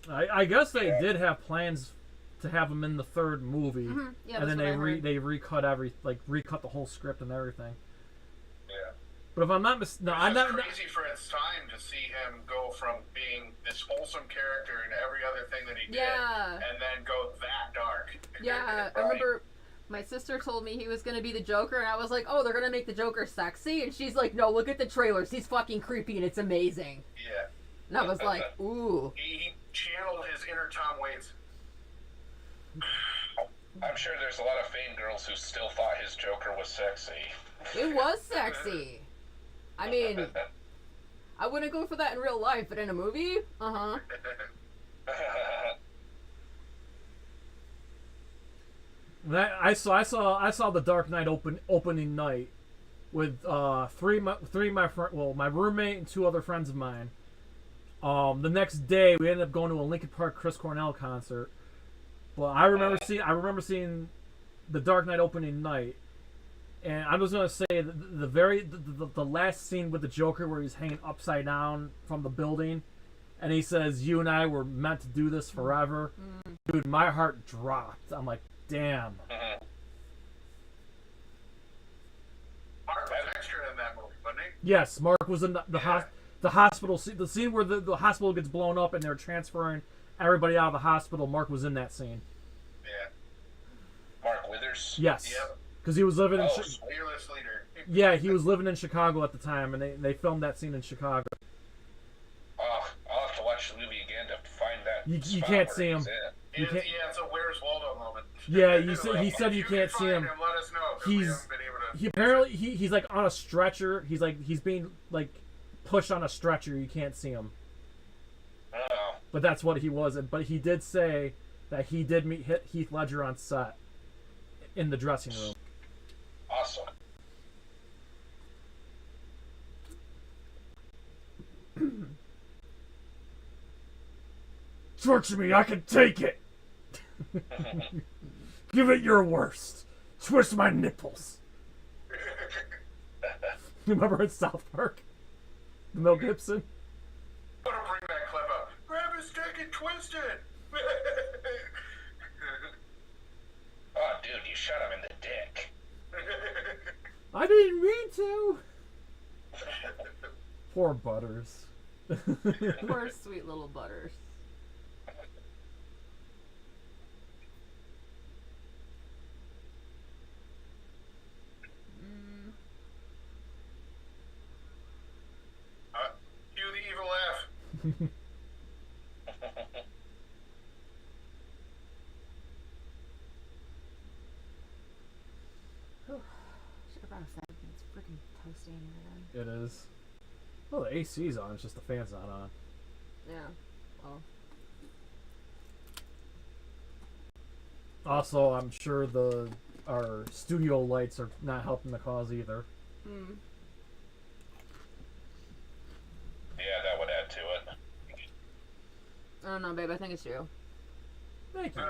I guess they did have plans to have him in the third movie, Yeah, and then that's they recut recut the whole script and everything. Yeah. But if I'm not I'm not crazy for its time to see him go from being this wholesome character in every other thing that he did, and then go that dark. Yeah, I remember my sister told me he was going to be the Joker, and I was like, oh, they're going to make the Joker sexy? And she's like, no, look at the trailers. He's fucking creepy, and it's amazing. Yeah. And I was like, ooh. He channeled his inner Tom Waits. I'm sure there's a lot of vain girls who still thought his Joker was sexy. It was sexy. I mean, I wouldn't go for that in real life, but in a movie? Uh-huh. I saw the Dark Knight opening night with three of my my roommate and two other friends of mine. The next day we ended up going to a Linkin Park Chris Cornell concert. But I remember seeing the Dark Knight opening night, and I'm just gonna say the last scene with the Joker where he's hanging upside down from the building, and he says, "You and I were meant to do this forever." Dude, my heart dropped. I'm like, damn. Mark was extra in that movie, wasn't he? Yes, Mark was in the hospital scene. The scene where the hospital gets blown up and they're transferring everybody out of the hospital. Mark was in that scene. Yeah. Mark Withers? Yes. Yep. Because he was living in fearless leader. Yeah, he was living in Chicago at the time, and they filmed that scene in Chicago. Oh, I'll have to watch the movie again to find that. You can't see him. Yeah, it's a Where's Waldo moment. Yeah, he said you can't see him. Let us know, 'cause we haven't been able to... He apparently he's like on a stretcher. He's being like pushed on a stretcher. You can't see him. Oh. But that's what he was. But he did say that he did meet Heath Ledger on set in the dressing room. Awesome. Torture me, I can take it. Give it your worst. Twist my nipples. Remember in South Park? Mel Gibson? I'm gonna bring that clip up. Grab his stick and twist it. Oh, dude, you shot him in the dick. I didn't mean to. Poor Butters. Poor sweet little Butters. Cue the evil laugh. Should have brought a fan. It's freaking toasty in here again. It is. Well, the AC's on. It's just the fan's not on. Yeah. Well. Also, I'm sure our studio lights are not helping the cause either. Yeah, that would add to it. I don't know, babe. I think it's you. Thank you.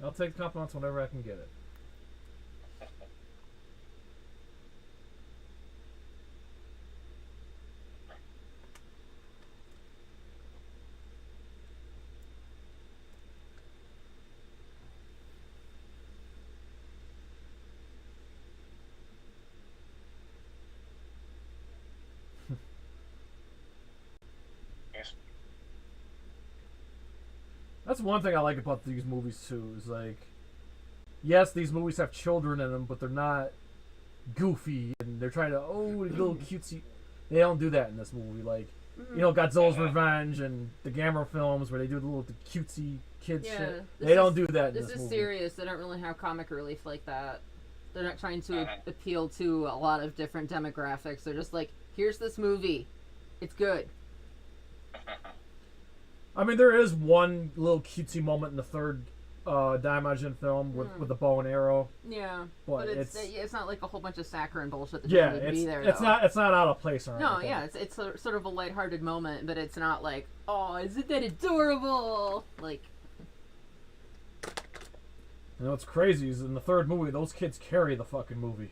I'll take the compliments whenever I can get it. That's one thing I like about these movies too. Is like, yes, these movies have children in them, but they're not goofy and they're trying to little cutesy. They don't do that in this movie. Like, Godzilla's Revenge and the Gamera films where they do the cutesy kids shit. They don't do that in this movie. This is serious. They don't really have comic relief like that. They're not trying to appeal to a lot of different demographics. They're just like, here's this movie. It's good. I mean, there is one little cutesy moment in the third Daimajin film with the bow and arrow. Yeah, but it's not like a whole bunch of saccharine bullshit that doesn't need to be there. It's not out of place or no, anything. yeah, it's sort of a lighthearted moment, but it's not like, oh, isn't that adorable? Like, you know what's crazy is in the third movie, those kids carry the fucking movie.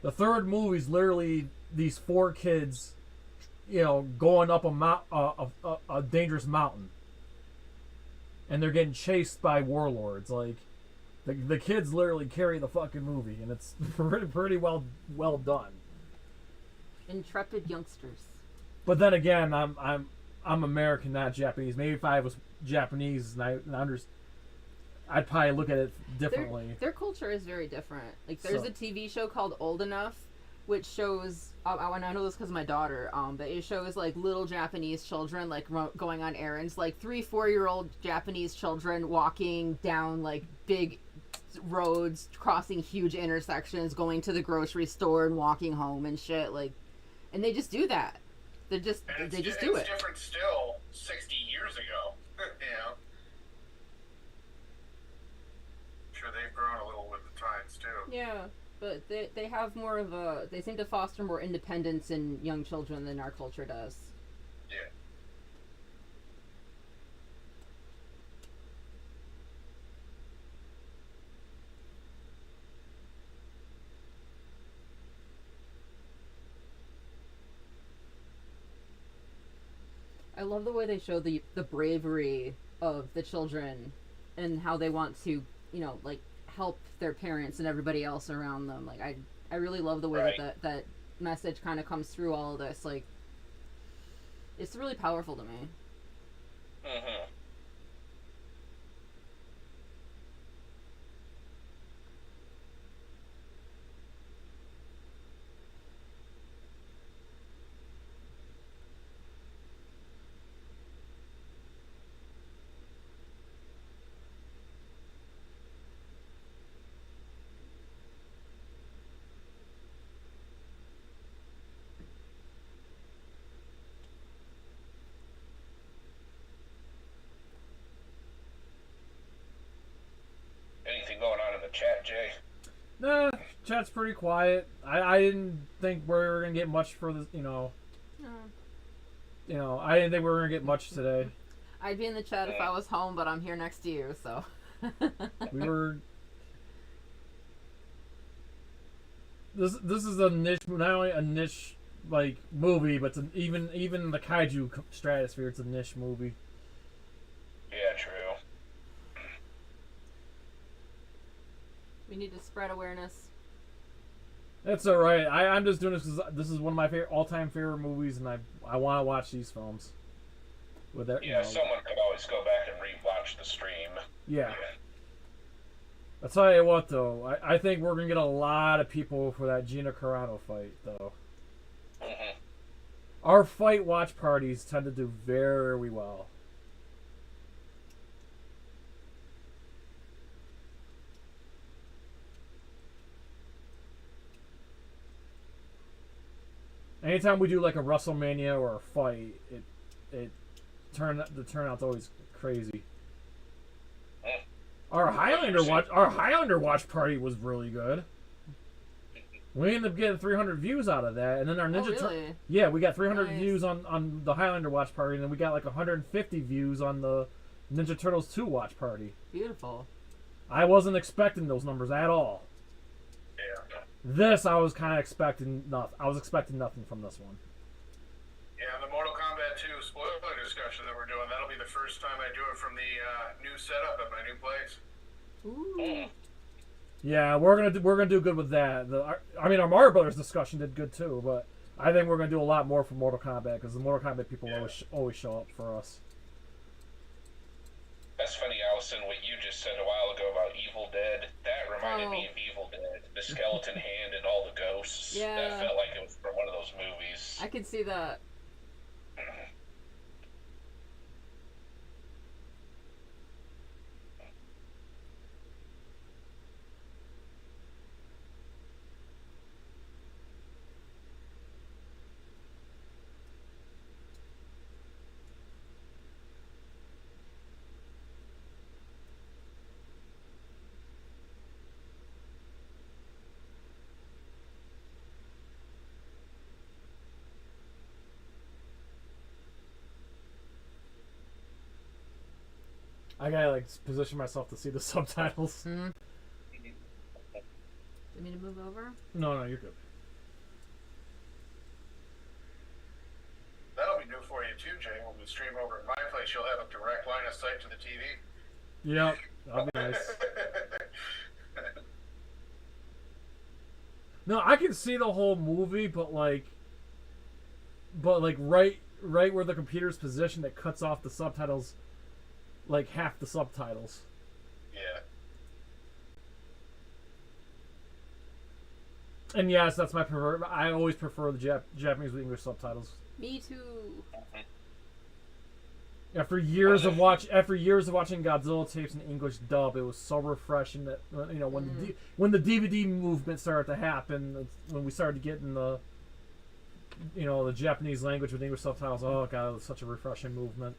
The third movie's literally these 4 kids, you know, going up a dangerous mountain, and they're getting chased by warlords. Like, the kids literally carry the fucking movie, and it's pretty well done. Intrepid youngsters. But then again, I'm American, not Japanese. Maybe if I was Japanese and I'd probably look at it differently. Their culture is very different. Like, there's a TV show called Old Enough, which shows, I know this because of my daughter, but it shows, like, little Japanese children, like, going on errands. Like, 3-4-year-old Japanese children walking down, like, big roads, crossing huge intersections, going to the grocery store and walking home and shit. Like, and they just do that. They just do it. It's different still 60 years ago. You know? Sure, they've grown a little with the times, too. Yeah. But they have more of a... They seem to foster more independence in young children than our culture does. Yeah. I love the way they show the bravery of the children and how they want to, you know, like, help their parents and everybody else around them. Like, I really love the way that message kind of comes through all of this. Like, it's really powerful to me. Mm-hmm. Anything going on in the chat, Jay? Nah, chat's pretty quiet. I didn't think we were gonna get much for this, you know. I didn't think we were gonna get much today. I'd be in the chat if I was home, but I'm here next to you, so. We were. This is a niche, not only a niche like movie, but it's even the Kaiju stratosphere. It's a niche movie. Yeah, true. We need to spread awareness. That's all right. I'm just doing this because this is one of my all-time favorite movies, and I want to watch these films. With that, Yeah, someone could always go back and rewatch the stream. Yeah. I'll tell you what, though. I think we're gonna get a lot of people for that Gina Carano fight, though. Mm-hmm. Our fight watch parties tend to do very well. Anytime we do like a WrestleMania or a fight, the turnout's always crazy. Our Highlander watch party was really good. We ended up getting 300 views out of that, and then our Ninja really? Yeah, we got 300 views on the Highlander watch party, and then we got like 150 views on the Ninja Turtles 2 watch party. Beautiful. I wasn't expecting those numbers at all. Yeah. This I was kind of expecting nothing. I was expecting nothing from this one. Yeah, the Mortal Kombat 2 spoiler discussion that we're doing, that'll be the first time I do it from the new setup at my new place. Ooh. Yeah, we're gonna do good with that. I mean, our Mario Brothers discussion did good too, but I think we're gonna do a lot more for Mortal Kombat because the Mortal Kombat people always show up for us. That's funny, Allison, what you just said a while ago about Evil Dead. That reminded me of Evil Dead. The skeleton hand and all the ghosts. Yeah. That felt like it was from one of those movies. I could see that. I gotta like position myself to see the subtitles. Do you want me to move over? No, you're good. That'll be new for you too, Jay. When we stream over at my place, you'll have a direct line of sight to the TV. Yep, that'll be nice. No, I can see the whole movie, but like right where the computer's positioned, it cuts off the subtitles, like half the subtitles. Yeah. And yes, that's my preferred. I always prefer the Japanese with English subtitles. Me too. After years of watching Godzilla tapes in English dub, it was so refreshing that when the DVD movement started to happen, when we started getting the the Japanese language with English subtitles. Oh god, it was such a refreshing movement.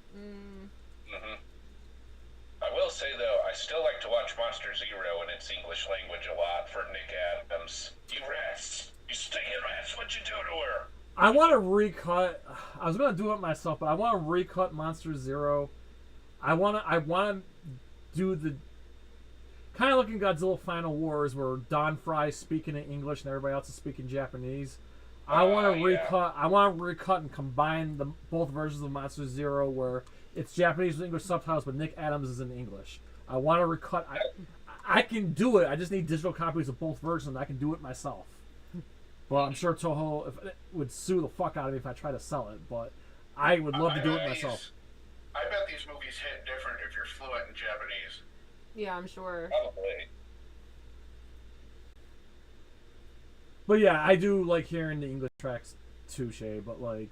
I will say though, I still like to watch Monster Zero in its English language a lot for Nick Adams. You rats! You stinking rats! What'd you do to her? I want to recut. I was gonna do it myself, but I want to recut Monster Zero. I want to do the kind of looking Godzilla Final Wars where Don Fry's speaking in English and everybody else is speaking Japanese. I want to recut. I want to recut and combine both versions of Monster Zero where it's Japanese with English subtitles, but Nick Adams is in English. I want to recut. I can do it. I just need digital copies of both versions. And I can do it myself. Well, I'm sure Toho would sue the fuck out of me if I try to sell it, but I would love to do it myself. I bet these movies hit different if you're fluent in Japanese. Yeah, I'm sure. Probably. But yeah, I do like hearing the English tracks too, Shay, but like,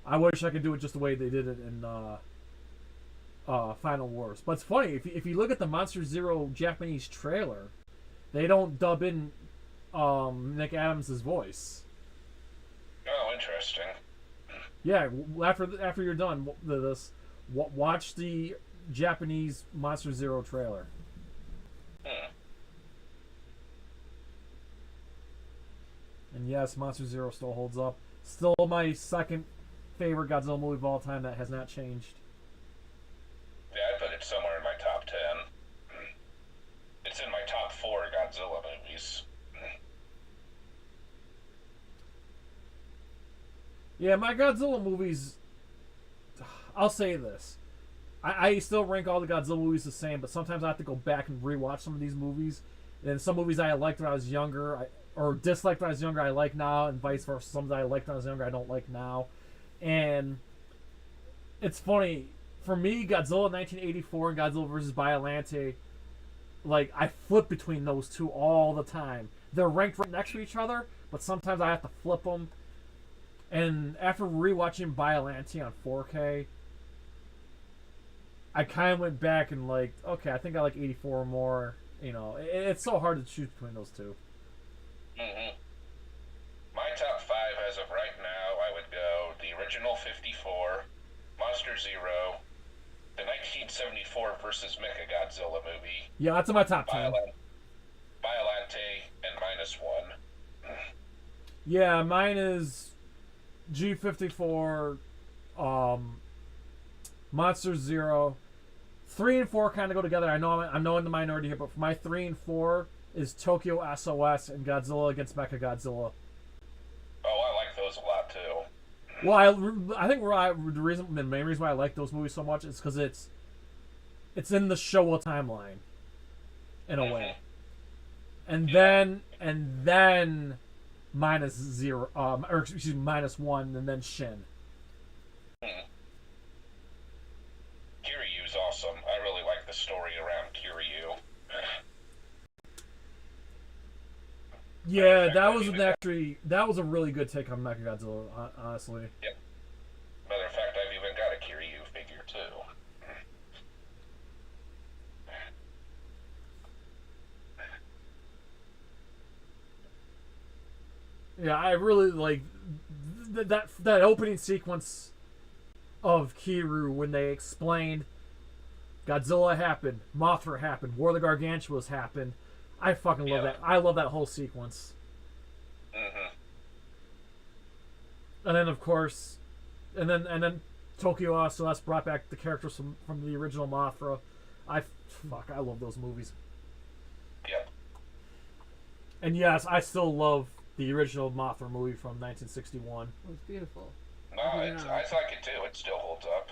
I wish I could do it just the way they did it in Final Wars. But it's funny, if you look at the Monster Zero Japanese trailer, they don't dub in Nick Adams' voice. Oh, interesting. Yeah, after you're done with this, watch the Japanese Monster Zero trailer. And yes, Monster Zero still holds up. Still my second favorite Godzilla movie of all time. That has not changed. Yeah, I put it somewhere in my top 10. It's in my top 4 Godzilla movies. Yeah, my Godzilla movies, I'll say this. I still rank all the Godzilla movies the same, but sometimes I have to go back and rewatch some of these movies. And some movies I liked when I was younger, or disliked when I was younger, I like now, and vice versa. Some that I liked when I was younger, I don't like now. And it's funny, for me, Godzilla 1984 and Godzilla vs. Biollante, like, I flip between those two all the time. They're ranked right next to each other, but sometimes I have to flip them. And after rewatching Biollante on 4K, I kind of went back and like, okay, I think I like 84 more. It's so hard to choose between those two. My top 5 as of right now, I would go the original 54, Monster Zero, the 1974 versus Mechagodzilla movie. Yeah, that's in my top 10. Biollante and -1. Yeah, mine is G54, Monster Zero. 3 and 4 kind of go together. I know I'm in the minority here, but for my 3 and 4 is Tokyo SOS and Godzilla against Mechagodzilla. Oh, I like those a lot too. Well, I think the main reason why I like those movies so much is because it's in the Showa timeline, in a way. And then -0, or excuse me, -1, and then Shin. Kiryu's awesome. I really like the story around Kiryu. Yeah, that was a really good take on Mechagodzilla, honestly. Yep. Matter of fact, I've even got a Kiryu figure too. Yeah, I really like that opening sequence of Kiryu when they explained Godzilla happened, Mothra happened, War of the Gargantuas happened. I fucking love that. I love that whole sequence. And then of course, and then Tokyo SOS brought back the characters from the original Mothra. I love those movies. Yep. And yes, I still love the original Mothra movie from 1961. It was beautiful. No, I like it too. It still holds up.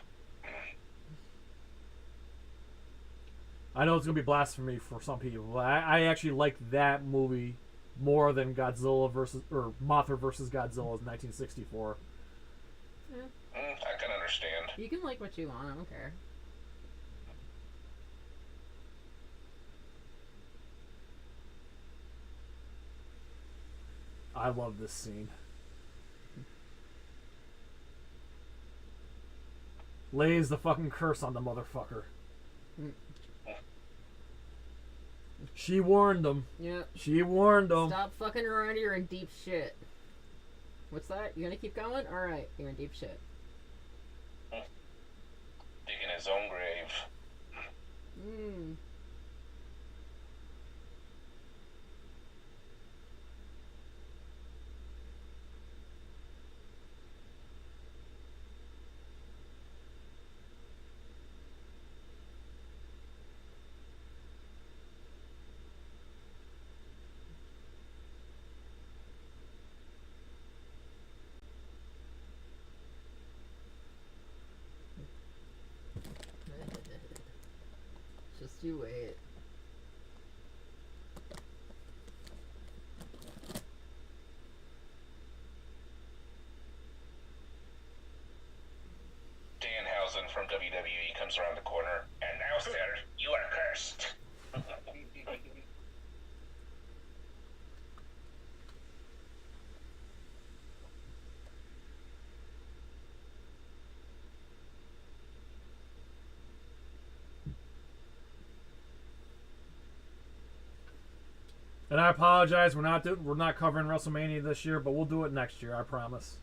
I know it's gonna be blasphemy for some people, but I actually like that movie more than Mothra versus Godzilla in 1964. Yeah. I can understand. You can like what you want. I don't care. I love this scene. Lays the fucking curse on the motherfucker. She warned him. Yep. She warned him. Stop fucking around. You're in deep shit. What's that? You gonna keep going? All right. You're in deep shit. Digging his own grave. Hmm. Just you wait. Danhausen from WWE comes around the corner. And now, sir, you are cursed. And I apologize, we're not covering WrestleMania this year, but we'll do it next year, I promise.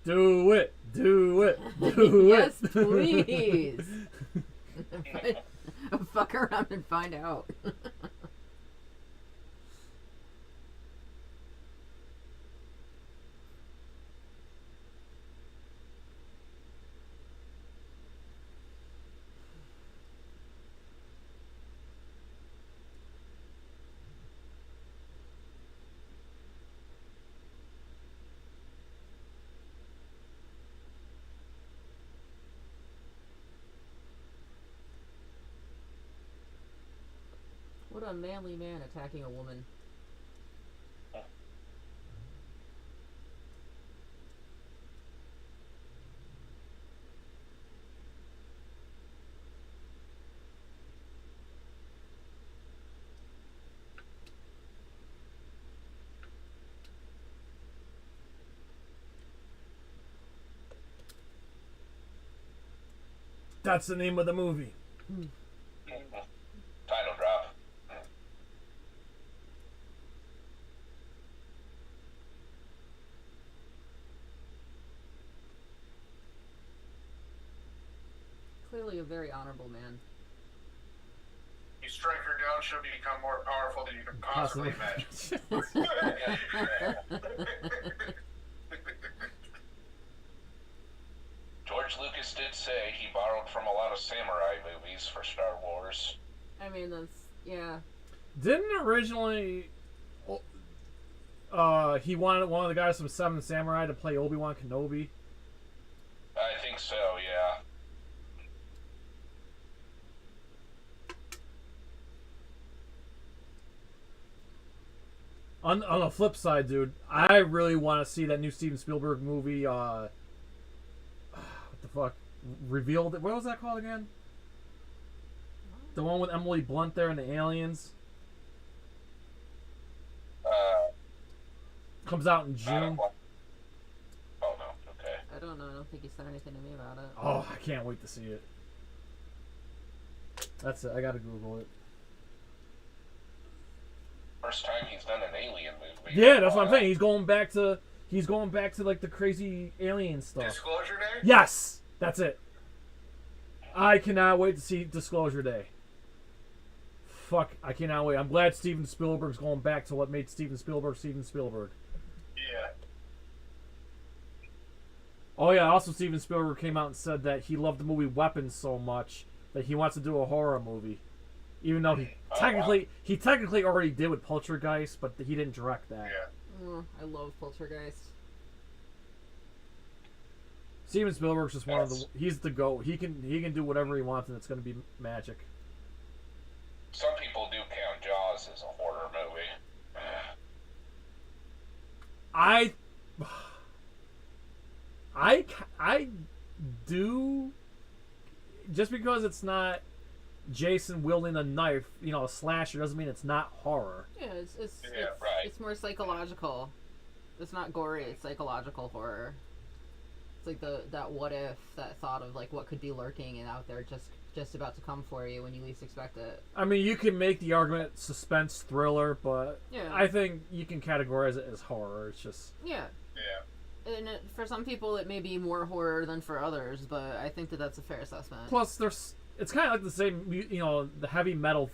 Do it! Do it! Do Yes, it! please. Fuck around and find out. What a manly man attacking a woman. That's the name of the movie. Title drop. Clearly a very honorable man. You strike her down, she'll become more powerful than you can possibly imagine. George Lucas did say he borrowed from a lot of samurai movies for Star Wars. I mean, that's, yeah. Didn't originally he wanted one of the guys from Seven Samurai to play Obi-Wan Kenobi? I think so, yeah. On the flip side, dude, I really want to see that new Steven Spielberg movie, the fuck revealed it. What was that called again? The one with Emily Blunt there and the aliens. Comes out in June. Oh no, okay. I don't know. I don't think he said anything to me about it. Oh, I can't wait to see it. That's it. I gotta Google it. First time he's done an alien movie. Yeah, that's what I'm saying. He's going back to like the crazy alien stuff. Disclosure Day? Yes, that's it. I cannot wait to see Disclosure Day. Fuck, I cannot wait. I'm glad Steven Spielberg's going back to what made Steven Spielberg Steven Spielberg. Yeah. Oh yeah, also Steven Spielberg came out and said that he loved the movie Weapons so much that he wants to do a horror movie. Even though he technically already did with Poltergeist, but he didn't direct that. Yeah. I love Poltergeist. Steven Spielberg's just one of the. He's the GOAT. He can do whatever he wants, and it's going to be magic. Some people do count Jaws as a horror movie. I do. Just because it's not Jason wielding a knife, a slasher, doesn't mean it's not horror. Yeah, it's right. It's more psychological. It's not gory. It's psychological horror. It's like that what if, that thought of like what could be lurking and out there just about to come for you when you least expect it. I mean, you can make the argument suspense thriller, but yeah. I think you can categorize it as horror. It's just Yeah. And for some people, it may be more horror than for others, but I think that's a fair assessment. Plus, it's kind of like the same, the heavy metal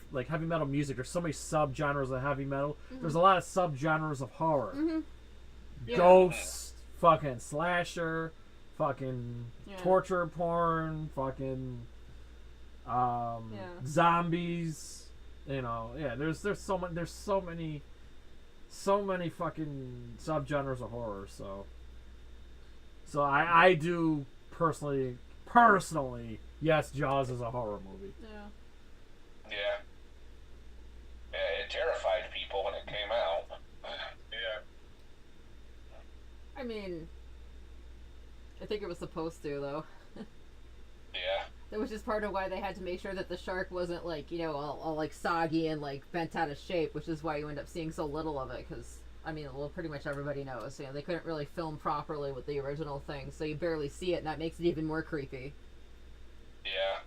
music. There's so many subgenres of heavy metal. Mm-hmm. There's a lot of subgenres of horror. Mm-hmm. Yeah. Ghosts, fucking slasher, fucking torture porn, fucking zombies. There's so many fucking subgenres of horror. So I do personally, yes, Jaws is a horror movie. Yeah. It terrified people when it came out. Yeah. I mean, I think it was supposed to, though. Yeah. That was just part of why they had to make sure that the shark wasn't, like, all like, soggy and, like, bent out of shape, which is why you end up seeing so little of it, because, I mean, well, pretty much everybody knows, they couldn't really film properly with the original thing, so you barely see it, and that makes it even more creepy. Yeah.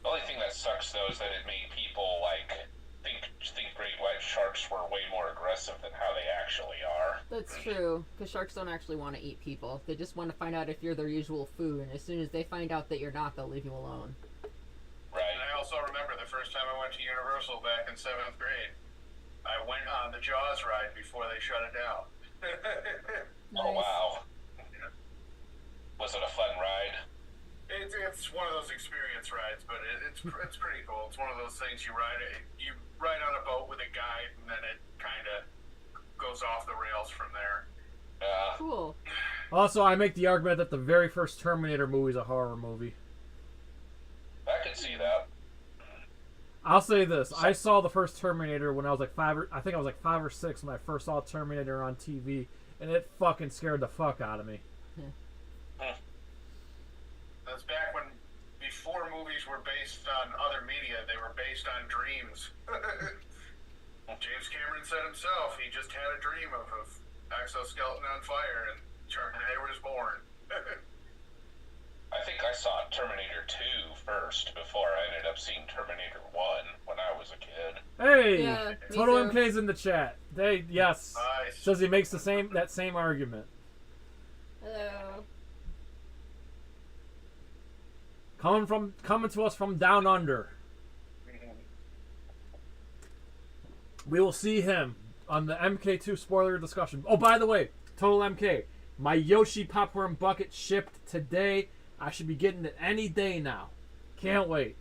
The only thing that sucks, though, is that it made people, like, think great white sharks were way more aggressive than how they actually are. That's true, because sharks don't actually want to eat people. They just want to find out if you're their usual food, and as soon as they find out that you're not, they'll leave you alone. Right. And I also remember the first time I went to Universal back in 7th grade. I went on the Jaws ride before they shut it down. Nice. Oh, wow. Yeah. Was it a fun ride? It's one of those experience rides, but it's pretty cool. It's one of those things you ride on a boat with a guide, and then it kind of goes off the rails from there. Cool. Also, I make the argument that the very first Terminator movie is a horror movie. I could see that. I'll say this: I saw the first Terminator when I was like 5 or 6 when I first saw Terminator on TV, and it fucking scared the fuck out of me. That's back when, before movies were based on other media, they were based on dreams. James Cameron said himself, he just had a dream of exoskeleton on fire, and Terminator was born. I think I saw Terminator 2 first before I ended up seeing Terminator 1 when I was a kid. Hey, Yeah, Total me too. MK's in the chat. Yes, Nice. says he makes that same argument. Hello. Coming to us from down under. We will see him on the MK2 spoiler discussion. Oh, by the way, Total MK, my Yoshi popcorn bucket shipped today. I should be getting it any day now. Can't wait.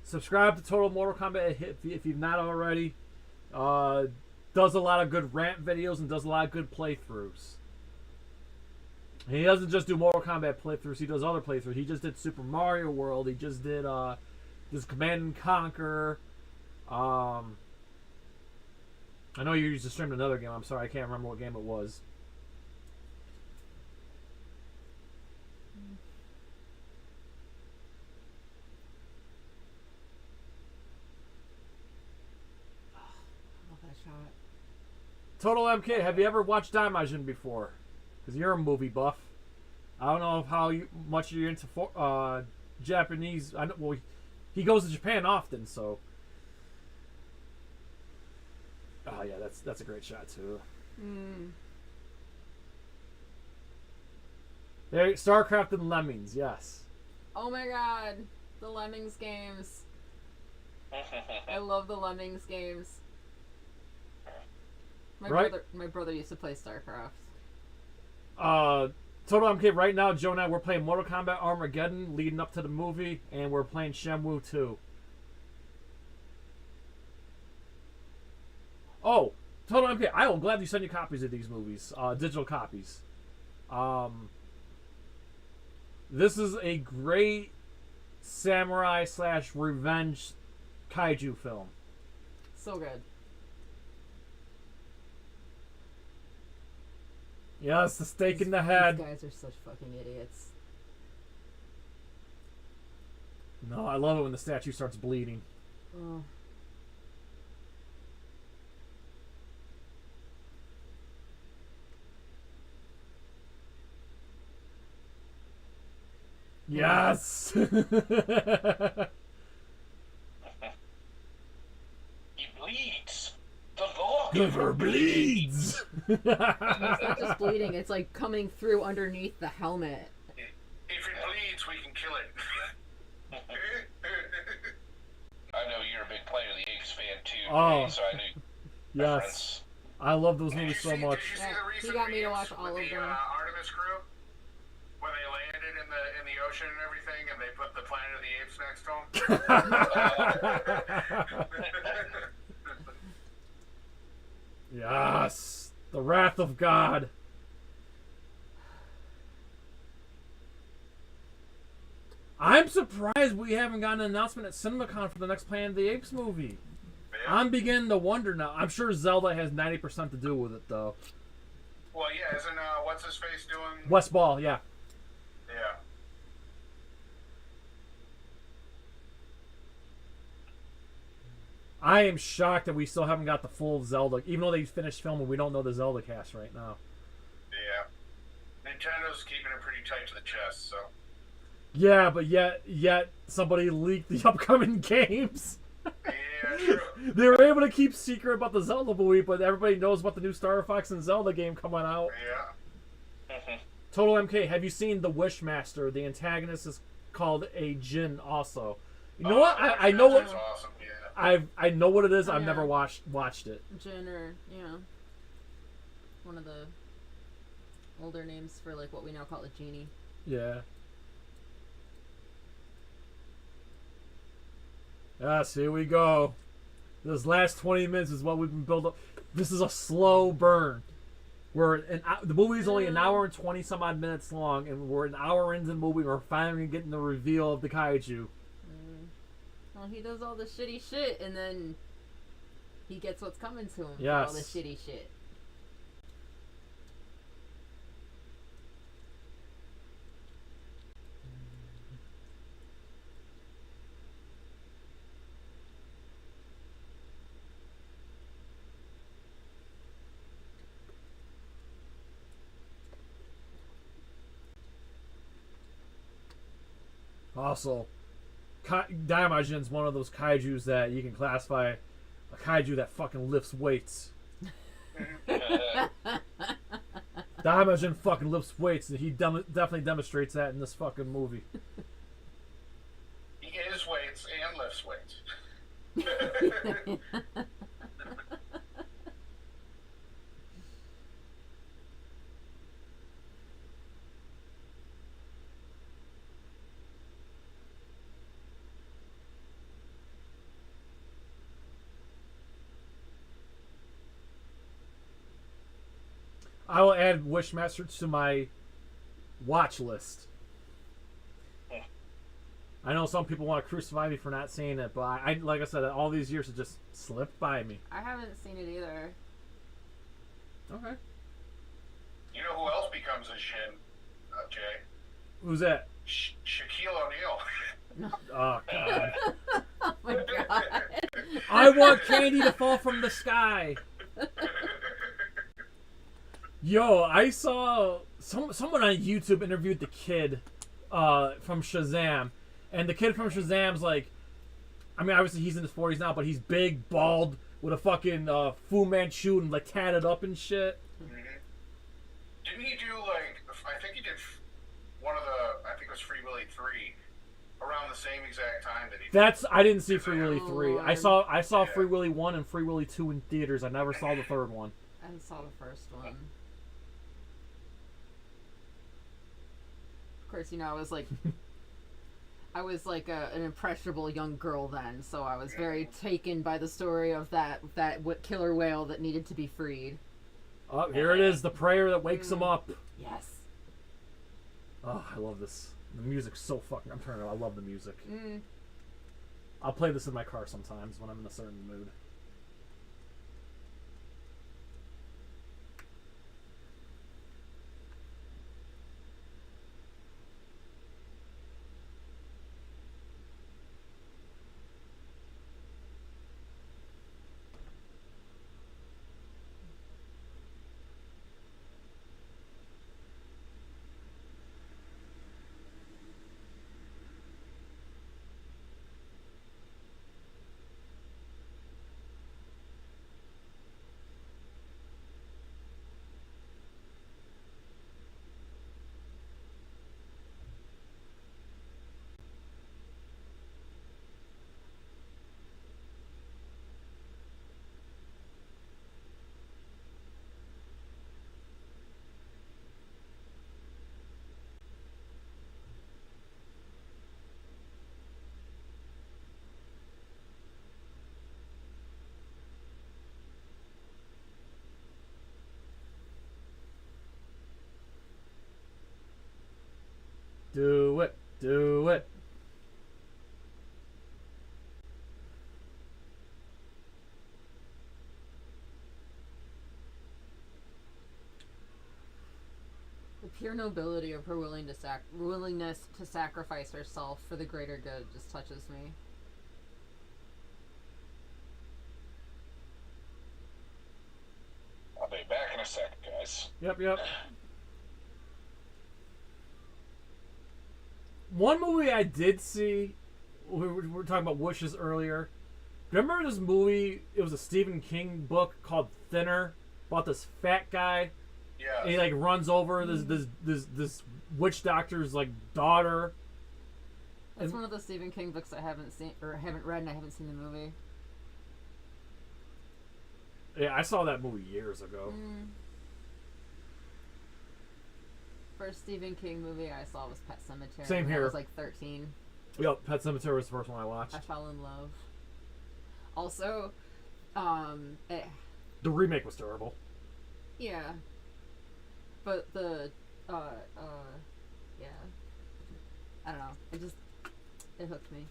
Subscribe to Total Mortal Kombat if you've not already. Does a lot of good rant videos and does a lot of good playthroughs. And he doesn't just do Mortal Kombat playthroughs, he does other playthroughs. He just did Super Mario World, he just did There's Command and Conquer. I know you used to stream another game. I'm sorry, I can't remember what game it was. I love that shot. Total MK, have you ever watched Daimajin before? Because you're a movie buff. I don't know how much you're into Japanese. I know, well, he goes to Japan often, so. Oh yeah, that's a great shot too. There, StarCraft and Lemmings, yes. Oh my god, the Lemmings games. I love the Lemmings games. My brother used to play StarCraft. Total MK, right now, Joe and I, we're playing Mortal Kombat Armageddon leading up to the movie, and we're playing Shenmue 2. Oh, Total MK, I will gladly send you copies of these movies, digital copies. This is a great samurai / revenge kaiju film. So good. Yes, the stake in the head. These guys are such fucking idiots. No, I love it when the statue starts bleeding. Oh. Yes! He bleeds. The Lord Never bleeds! It's not just bleeding, it's like coming through underneath the helmet. If it bleeds, we can kill it. I know you're a big Planet of the Apes fan too, Oh. so I knew. Yes. I love those movies so much. He got me to watch all of them. Artemis crew, when they landed in the ocean and everything, and they put the Planet of the Apes next to them. Yes! The Wrath of God. I'm surprised we haven't gotten an announcement at CinemaCon for the next Planet of the Apes movie. Yeah. I'm beginning to wonder now. I'm sure Zelda has 90% to do with it, though. Well, yeah, isn't what's his face doing? West Ball, yeah. Yeah. I am shocked that we still haven't got the full Zelda, even though they finished filming. We don't know the Zelda cast right now. Yeah. Nintendo's keeping it pretty tight to the chest, so. Yeah, but yet somebody leaked the upcoming games. Yeah, true. They were able to keep secret about the Zelda movie, but everybody knows about the new Star Fox and Zelda game coming out. Yeah. Total MK, have you seen The Wishmaster? The antagonist is called a Jin also. You know what? I know what. Awesome, yeah. I know what it is. Oh, I've yeah. never watched it. Jin, or one of the older names for like what we now call a genie. Yeah. Yes, here we go. This last 20 minutes is what we've been building up. This is a slow burn. The movie is only an hour and 20 some odd minutes long, and we're an hour into the movie. We're finally getting the reveal of the kaiju. Well, he does all the shitty shit, and then he gets what's coming to him Yes. for all the shitty shit. Also, Daimajin's one of those kaijus that you can classify a kaiju that fucking lifts weights. Daimajin fucking lifts weights, and he definitely demonstrates that in this fucking movie. He is weights and lifts weights. I will add Wishmaster to my watch list. I know some people want to crucify me for not seeing it, but I like I said, all these years it just slipped by me. I haven't seen it either. Okay. You know who else becomes a Shin, Jay? Who's that? Shaquille O'Neal. Oh, God. Oh, my God. I want candy to fall from the sky. Yo, I saw someone on YouTube interviewed the kid from Shazam. And the kid from Shazam's like, I mean, obviously he's in his 40s now, but he's big, bald, with a fucking Fu Manchu and like tatted up and shit. Mm-hmm. Didn't he do like, I think he did one of the, I think it was Free Willy 3, around the same exact time that he did. I didn't see Free Willy 3. I saw Free Willy 1 and Free Willy 2 in theaters. I never saw the third one. I saw the first one. Of course, you know, I was like an impressionable young girl then, so I was very taken by the story of that killer whale that needed to be freed. Oh, here it is, the prayer that wakes him up. Yes. Oh, I love this. The music's so fucking... I'm turning it on. I love the music. Mm. I'll play this in my car sometimes when I'm in a certain mood. Do it. Do it. The pure nobility of her willingness to sacrifice herself for the greater good just touches me. I'll be back in a sec, guys. Yep. One movie I did see, we were talking about wishes earlier. Remember this movie? It was a Stephen King book called Thinner, about this fat guy. Yeah. And he like runs over this witch doctor's like daughter. That's one of the Stephen King books I haven't seen or haven't read, and I haven't seen the movie. Yeah, I saw that movie years ago. First Stephen King movie I saw was Pet Sematary. Same here. I was like 13. Yep, Pet Sematary was the first one I watched. I fell in love. Also, the remake was terrible. Yeah. But the, yeah. I don't know. It hooked me.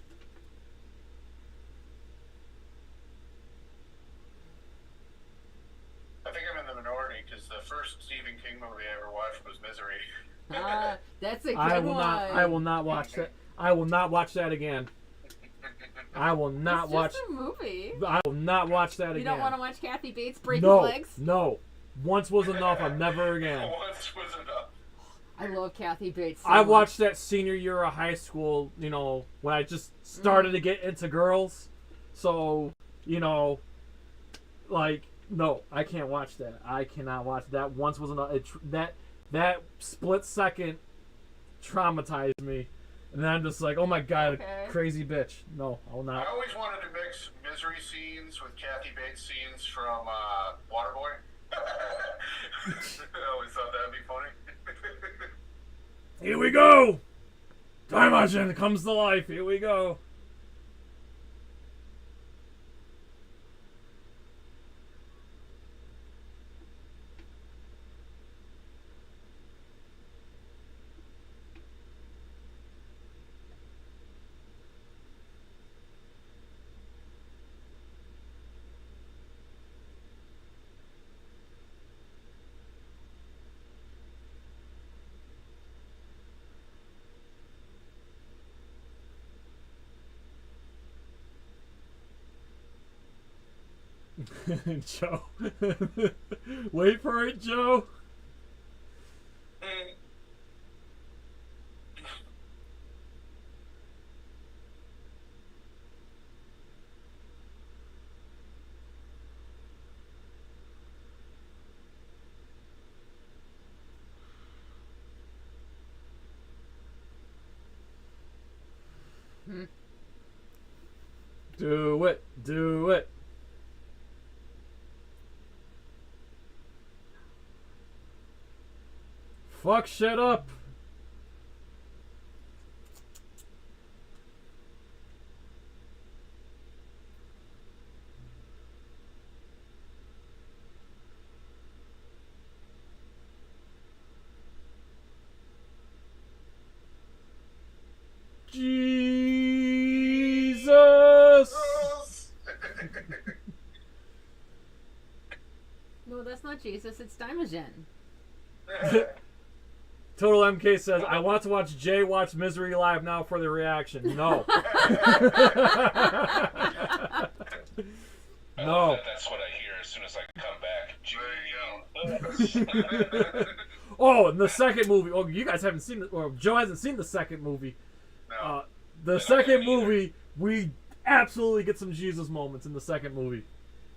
I think I'm in the minority because the first Stephen King movie I ever watched was Misery. That's a good one. I will not watch that. I will not watch that again. I will not it's watch. Just a movie. I will not watch that again. You don't want to watch Kathy Bates breaking legs? No. Once was enough. I'm never again. Once was enough. I love Kathy Bates. I watched that senior year of high school, you know, when I just started to get into girls. So, you know, like, no, I can't watch that. I cannot watch that. Once was enough. That split second traumatized me. And then I'm just like, oh my god, crazy bitch. No, I will not. I always wanted to mix Misery scenes with Kathy Bates scenes from Waterboy. I always thought that'd be funny. Here we go! Daimajin comes to life. Here we go. Joe. Wait for it, Joe. Do it. Do it. Fuck shit up. Jesus. No, that's not Jesus. It's Daimajin. Total MK says, I want to watch Jay watch Misery live now for the reaction. No. No. That's what I hear as soon as I come back. Oh, and the second movie. Oh, you guys haven't seen it, or Joe hasn't seen the second movie. No. The second movie, we absolutely get some Jesus moments in the second movie.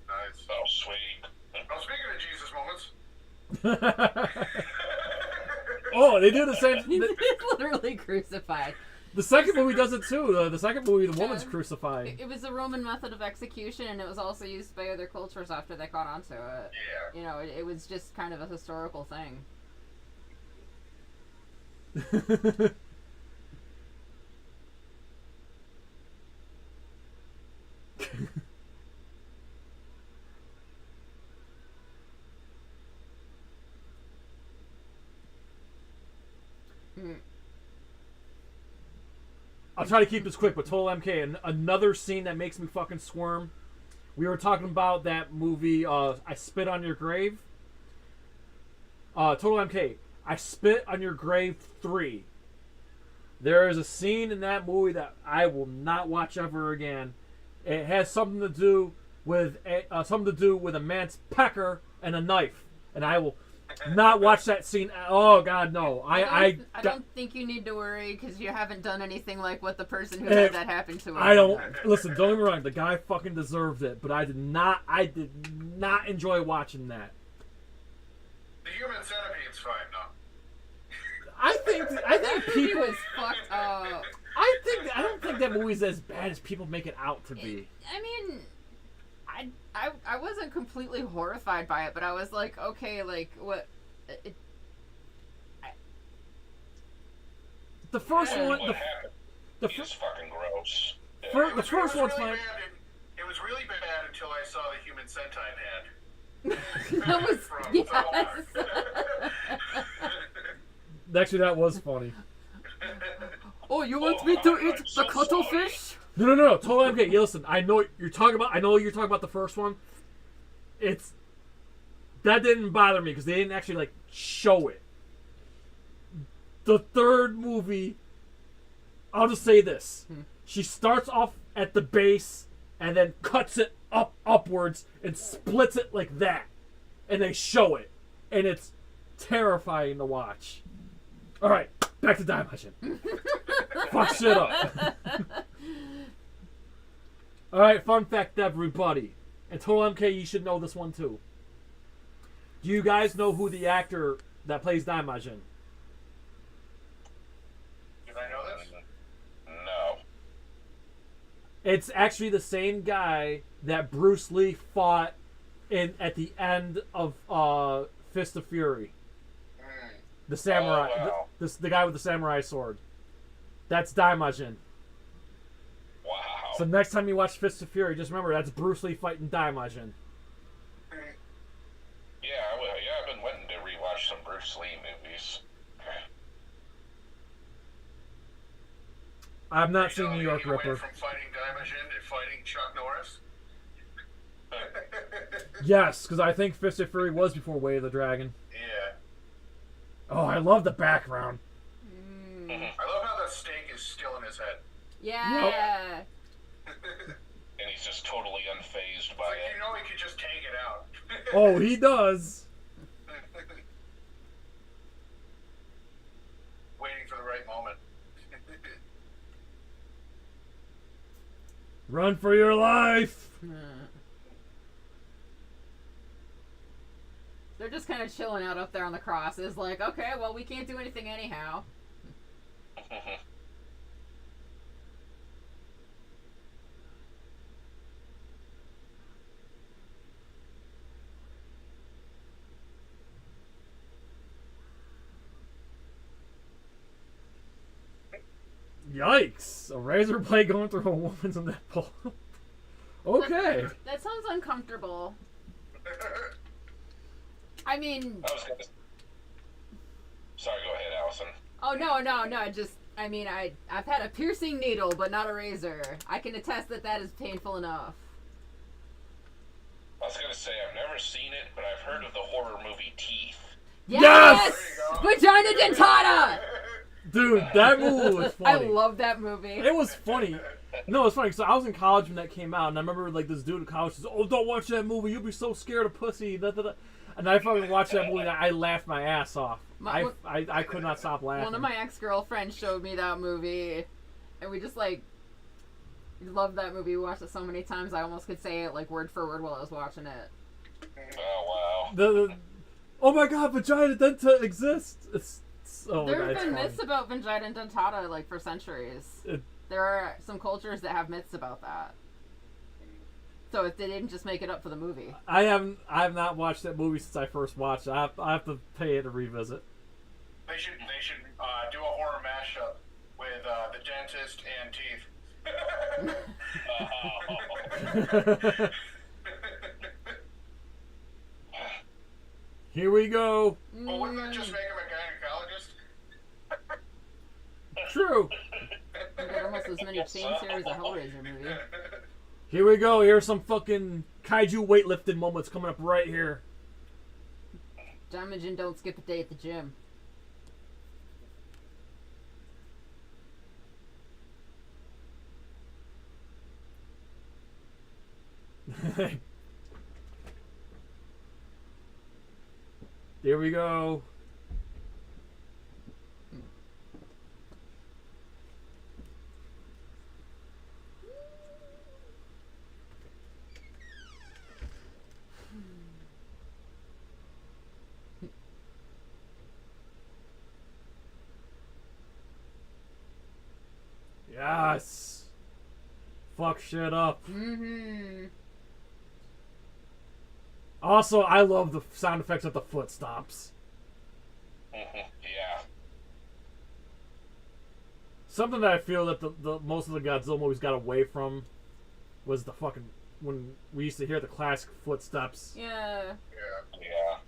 Nice. Oh, sweet. Oh, speaking of Jesus moments. Oh, they do the same. He's literally crucified. The second movie does it too. The second movie, the woman's crucified. It was the Roman method of execution, and it was also used by other cultures after they caught onto it. Yeah. You know, it was just kind of a historical thing. I'll try to keep this quick, but Total MK, another scene that makes me fucking squirm. We were talking about that movie, I Spit on Your Grave. Total MK, I Spit on Your Grave 3. There is a scene in that movie that I will not watch ever again. It has something to do with a man's pecker and a knife, and I will not watch that scene. Oh God, no! I don't think you need to worry because you haven't done anything like what the person who had that happen to. I don't listen. Don't get me wrong. The guy fucking deserved it, but I did not enjoy watching that. The human centipede's fine now. I think He people. was fucked up. I don't think that movie's as bad as people make it out to be. I mean, I wasn't completely horrified by it, but I was like, okay, like what? The first one, the first fucking gross. The first one's fine. It was really bad until I saw the human centipede head. That was yes. Actually, that was funny. Oh, you want me to eat the cuttlefish? No. Total MK. Yeah, listen, I know you're talking about the first one. That didn't bother me because they didn't actually like show it. The third movie, I'll just say this: she starts off at the base and then cuts it upwards and splits it like that, and they show it, and it's terrifying to watch. All right, back to Daimajin. Fuck shit up. All right, fun fact, everybody, and Total MK, you should know this one too. Do you guys know who the actor that plays Daimajin? Did I know this? No. It's actually the same guy that Bruce Lee fought at the end of Fist of Fury. The samurai, wow. the guy with the samurai sword. That's Daimajin. Wow. So next time you watch Fist of Fury, just remember that's Bruce Lee fighting Daimajin. Yeah, I've been wanting to rewatch some Bruce Lee movies. I've not seen New York He went Ripper. from fighting Daimajin to fighting Chuck Norris. Yes, because I think Fist of Fury was before Way of the Dragon. Yeah. Oh, I love the background. I love how that steak is still in his head. Yeah. And he's he's just totally unfazed by Like, it. you know he could just take it out. Oh, he does. Waiting for the right moment. Run for your life. They're just kind of chilling out up there on the crosses, like, okay, well, we can't do anything anyhow. Yikes! A razor blade going through a woman's nipple. Okay. That sounds uncomfortable. I mean... Sorry, go ahead, Allison. Oh, no, just... I mean, I've had a piercing needle, but not a razor. I can attest that that is painful enough. I was gonna say, I've never seen it, but I've heard of the horror movie Teeth. Yes! Vagina dentata! Dude, that movie was funny. I love that movie. It was funny. No, it's funny because I was in college when that came out, and I remember like this dude in college says, "Oh, don't watch that movie. You'll be so scared of pussy." Da, da, da. And I fucking watched that movie, and I laughed my ass off. I could not stop laughing. One of my ex-girlfriends showed me that movie, and we just like loved that movie. We watched it so many times, I almost could say it like word for word while I was watching it. Oh wow! Oh my god, vagina denta exists. There have been myths about vagina dentata like for centuries. There are some cultures that have myths about that. So if they didn't just make it up for the movie. I have not watched that movie since I first watched it. I have to pay it to revisit. They should do a horror mashup with the dentist and teeth. Here we go. But wouldn't that just make him a gynecologist? True. You got almost as many chains here as a Hellraiser movie. Here we go. Here's some fucking kaiju weightlifting moments coming up right here. Daimajin don't skip a day at the gym. There we go. Yes. Fuck shit up. Mm-hmm. Also, I love the sound effects of the foot stomps. Yeah. Something that I feel that the most of the Godzilla movies got away from was the fucking when we used to hear the classic footsteps. Yeah. Yeah.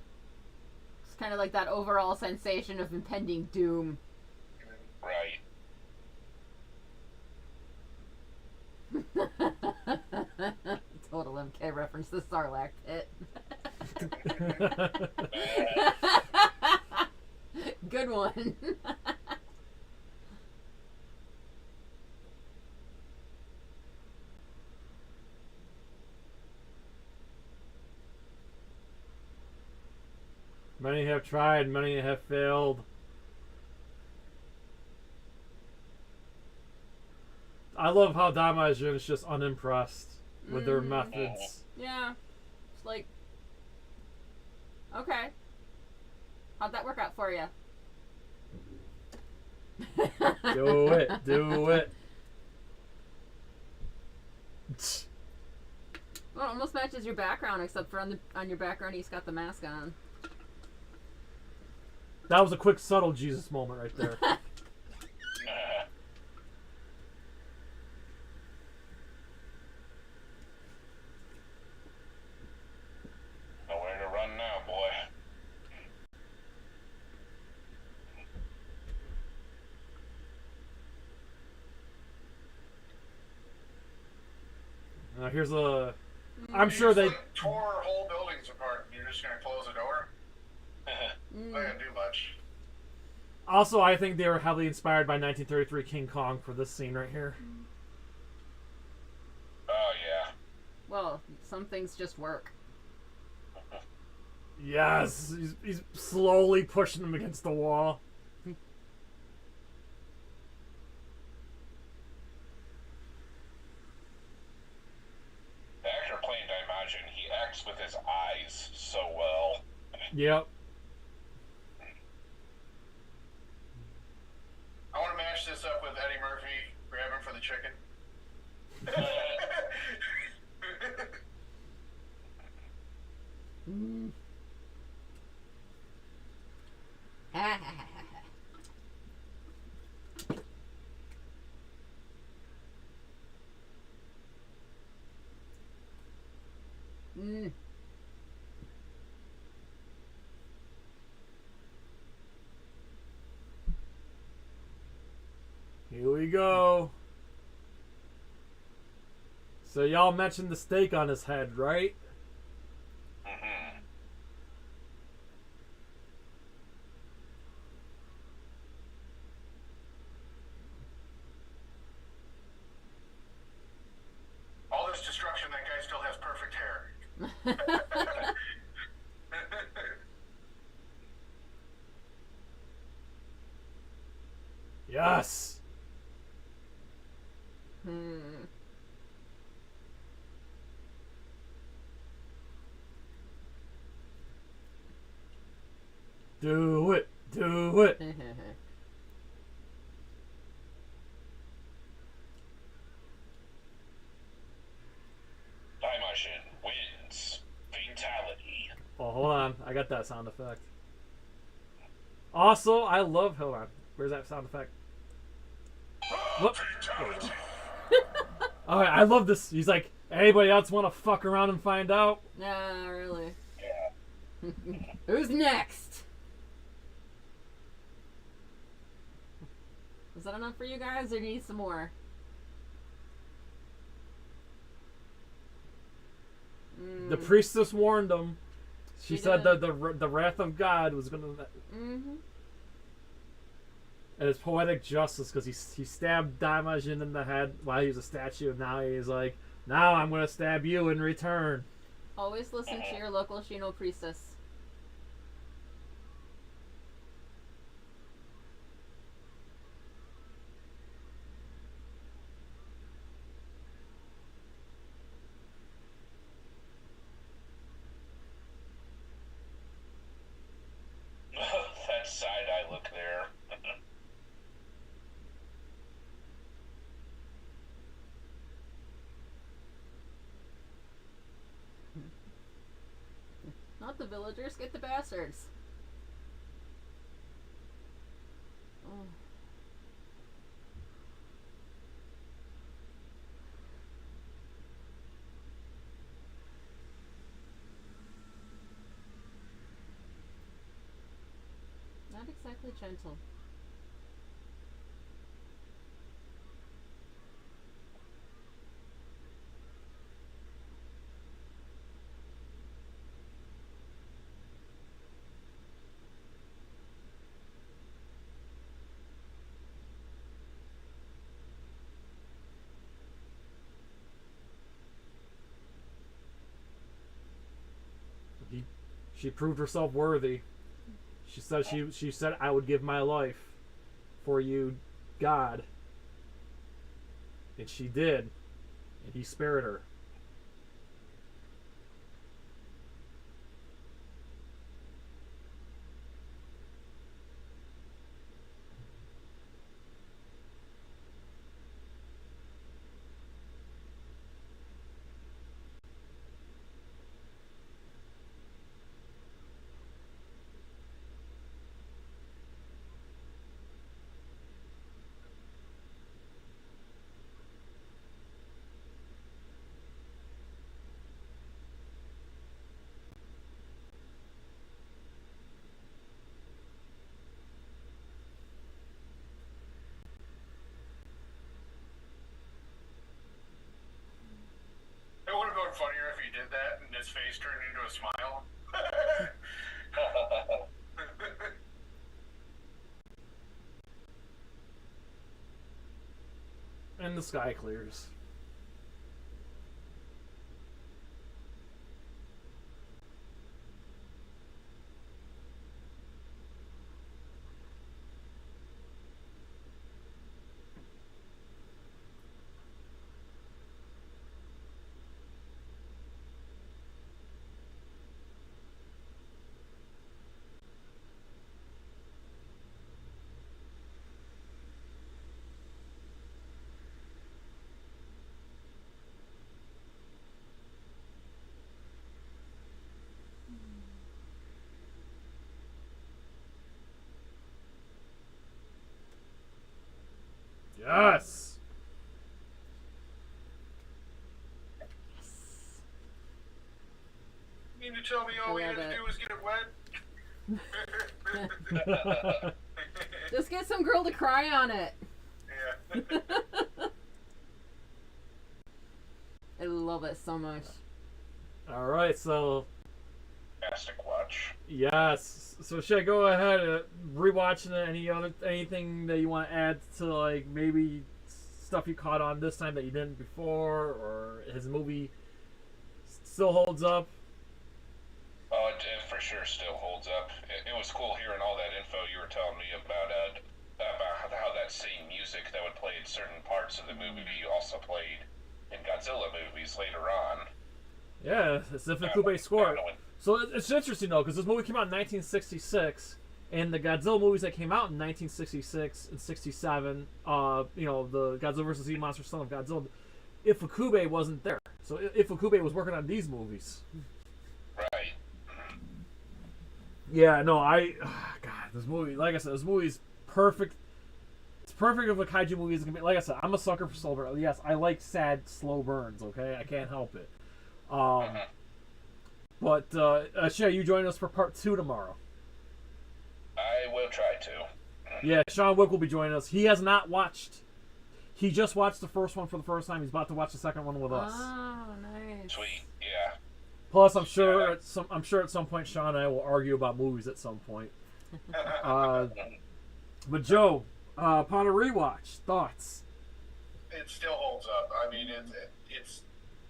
It's kind of like that overall sensation of impending doom. Right. Total MK reference to Sarlacc pit. Good one. Many have tried, many have failed. I love how Daimajin is just unimpressed with their methods. Yeah. It's like, okay. How'd that work out for you? Do it. Do it. Well, it almost matches your background, except for on your background he's got the mask on. That was a quick, subtle Jesus moment right there. Nowhere to run now, boy. Now here's a... I'm sure they... tore whole buildings apart. You're just gonna close the door? Not gonna do much. Also, I think they were heavily inspired by 1933 King Kong for this scene right here. Oh, yeah. Well, some things just work. Yes, he's slowly pushing him against the wall. The actor playing Daimajin, he acts with his eyes so well. Yep. I want to match this up with Eddie Murphy grabbing for the chicken. Mm. Mm. Here we go. So y'all mentioned the stake on his head, right? Mm-hmm. All this destruction, that guy still has perfect hair. Yes. Hmm. Do it. Do it. Daimajin wins. Fatality. Oh, hold on. I got that sound effect. Also, I love... Hold on. Where's that sound effect? Whoop. Alright, I love this. He's like, anybody else want to fuck around and find out? Nah, really. Who's next? Is that enough for you guys, or do you need some more? The priestess warned him. She said did. that the wrath of God was gonna... Mm-hmm. And it's poetic justice because he stabbed Daimajin in the head while he was a statue, and now he's like, now I'm gonna stab you in return. Always listen to your local Shino priestess. That side-eye look there. Not the villagers, get the bastards. Oh. Not exactly gentle. She proved herself worthy. She said I would give my life for you, God. And she did. And he spared her. It would have been funnier if he did that and his face turned into a smile. And the sky clears. Yes. You mean to tell me all we had to do was get it wet? Just get some girl to cry on it. Yeah. I love it so much. All right, so Fantastic watch. yes. So Shay, go ahead. Rewatching it. Anything that you want to add to, like, maybe stuff you caught on this time that you didn't before, or his movie still holds up? Oh, it for sure still holds up. It was cool hearing all that info you were telling me about how that same music that would play in certain parts of the movie also played in Godzilla movies later on. Yeah, it's the Fukube score. So it's interesting, though, because this movie came out in 1966, and the Godzilla movies that came out in 1966 and 67, the Godzilla vs. Sea Monster, Son of Godzilla, Ifukube wasn't there. So Ifukube was working on these movies. Right. Yeah, no, God, this movie, like I said, this movie's perfect. It's perfect of a kaiju movie. Can be. Like I said, I'm a sucker for slow burns. Yes, I like sad, slow burns, okay? I can't help it. But, Shay, you join us for part 2 tomorrow. I will try to. Yeah, Sean Wick will be joining us. He has not watched. He just watched the first one for the first time. He's about to watch the second one with us. Oh, nice. Sweet, yeah. Plus, I'm sure at some point Sean and I will argue about movies at some point. But Joe, upon a rewatch, thoughts? It still holds up. I mean, it's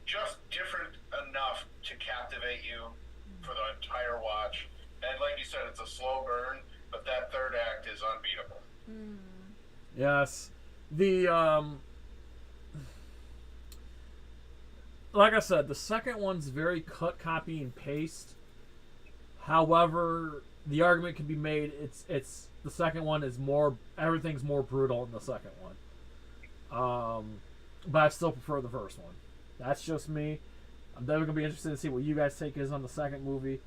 just different enough to captivate you for the entire watch. And like you said, it's a slow burn, but that third act is unbeatable. Yes. Like I said, the second one's very cut, copy, and paste. However, the argument can be made it's the second one is more, everything's more brutal in the second one. But I still prefer the first one. That's just me. I'm definitely gonna be interested to see what you guys' take is on the second movie,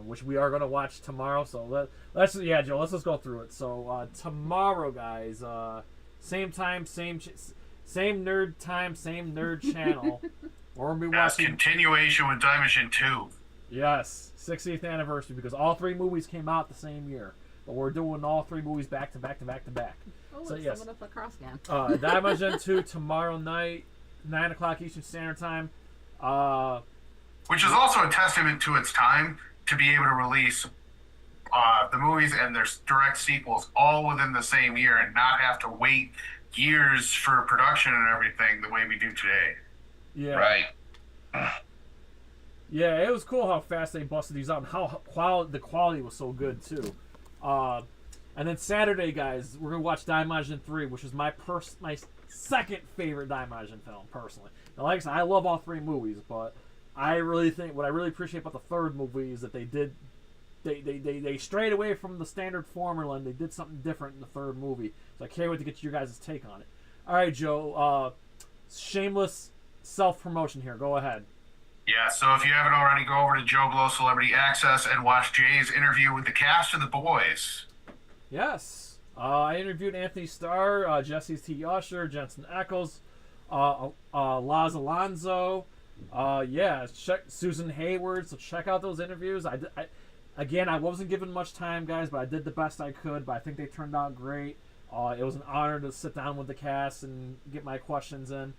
which we are gonna watch tomorrow. So let's Joe, let's just go through it. So tomorrow, guys, same time, same nerd time, same nerd channel. We're gonna be watching continuation with Daimajin 2. Yes, 60th anniversary, because all 3 movies came out the same year, but we're doing all 3 movies back to back to back to back. Oh, so look, yes, someone up across again. Daimajin 2 tomorrow night, 9 o'clock Eastern Standard Time. Which is also a testament to its time to be able to release the movies and their direct sequels all within the same year and not have to wait years for production and everything the way we do today. Yeah. Right. Yeah, it was cool how fast they busted these out and how the quality was so good too. And then Saturday, guys, we're gonna watch Daimajin 3, which is my second favorite Daimajin film personally. Now, like I said, I love all 3 movies, but I really think what I really appreciate about the third movie is that they strayed away from the standard formula and they did something different in the third movie. So I can't wait to get your guys' take on it. All right, Joe. Shameless self-promotion here. Go ahead. Yeah, so if you haven't already, go over to Joe Blow Celebrity Access and watch Jay's interview with the cast of The Boys. Yes. I interviewed Anthony Starr, Jesse T. Usher, Jensen Ackles, Laz Alonso. Susan Hayward. So check out those interviews. I wasn't given much time, guys, but I did the best I could. But I think they turned out great. It was an honor to sit down with the cast and get my questions in.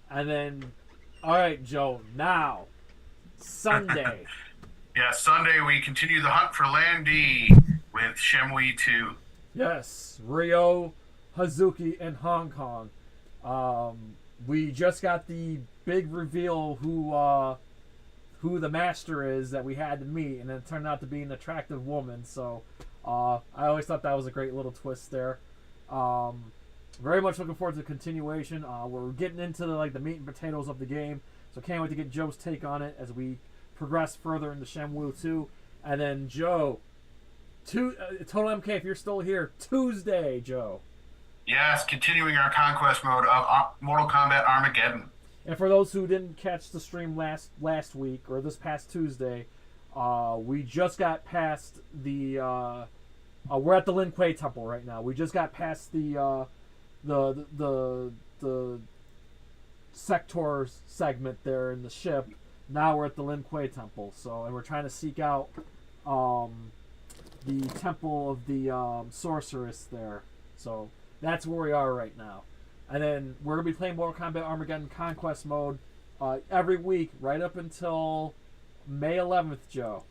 And then, all right, Joe. Now, Sunday. Yeah, Sunday we continue the hunt for Land D with Shenmue 2. Yes, Rio, Hazuki, and Hong Kong. We just got the big reveal who the master is that we had to meet, and it turned out to be an attractive woman. So I always thought that was a great little twist there. Very much looking forward to the continuation. We're getting into the meat and potatoes of the game, so can't wait to get Joe's take on it as we progress further into Shenmue 2. And then Joe, Total MK, if you're still here, Tuesday, Joe. Yes, continuing our conquest mode of Mortal Kombat Armageddon. And for those who didn't catch the stream last week or this past Tuesday, we just got past the we're at the Lin Kuei Temple right now. We just got past the the sector segment there in the ship. Now we're at the Lin Kuei Temple. So, and we're trying to seek out the Temple of the Sorceress there. So that's where we are right now. And then we're gonna be playing Mortal Kombat Armageddon Conquest mode every week right up until May 11th, Joe.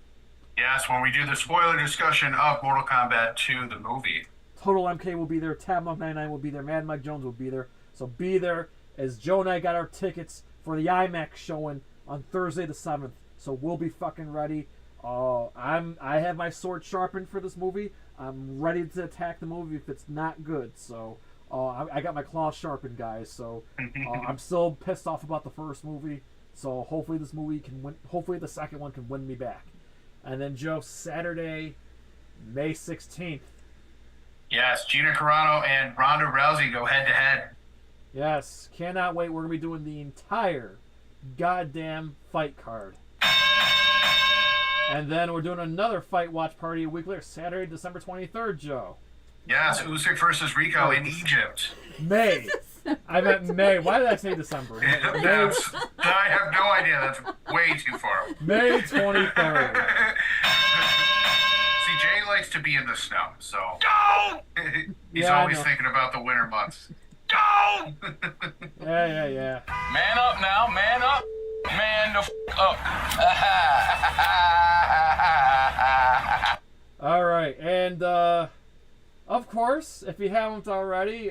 Yes, when we do the spoiler discussion of Mortal Kombat 2, the movie. Total MK will be there. Tab Monk 99 will be there. Mad Mike Jones will be there. So be there as Joe and I got our tickets for the IMAX showing on Thursday the 7th. So we'll be fucking ready. I have my sword sharpened for this movie. I'm ready to attack the movie if it's not good. So I got my claws sharpened, guys. So I'm still pissed off about the first movie. So hopefully this movie can win. Hopefully the second one can win me back. And then Joe, Saturday, May 16th. Yes, Gina Carano and Ronda Rousey go head to head. Yes, cannot wait. We're gonna be doing the entire goddamn fight card. And then we're doing another fight watch party a week later, Saturday, December 23rd, Joe. Yes, Usyk versus Rico in Egypt. May. I meant May. Why did I say December? May. I have no idea. That's way too far. May 23rd. See, Jay likes to be in the snow, so he's Yeah, I always know. thinking about the winter months. Yeah. Man up now, man up. Man the up. All right, and of course, if you haven't already,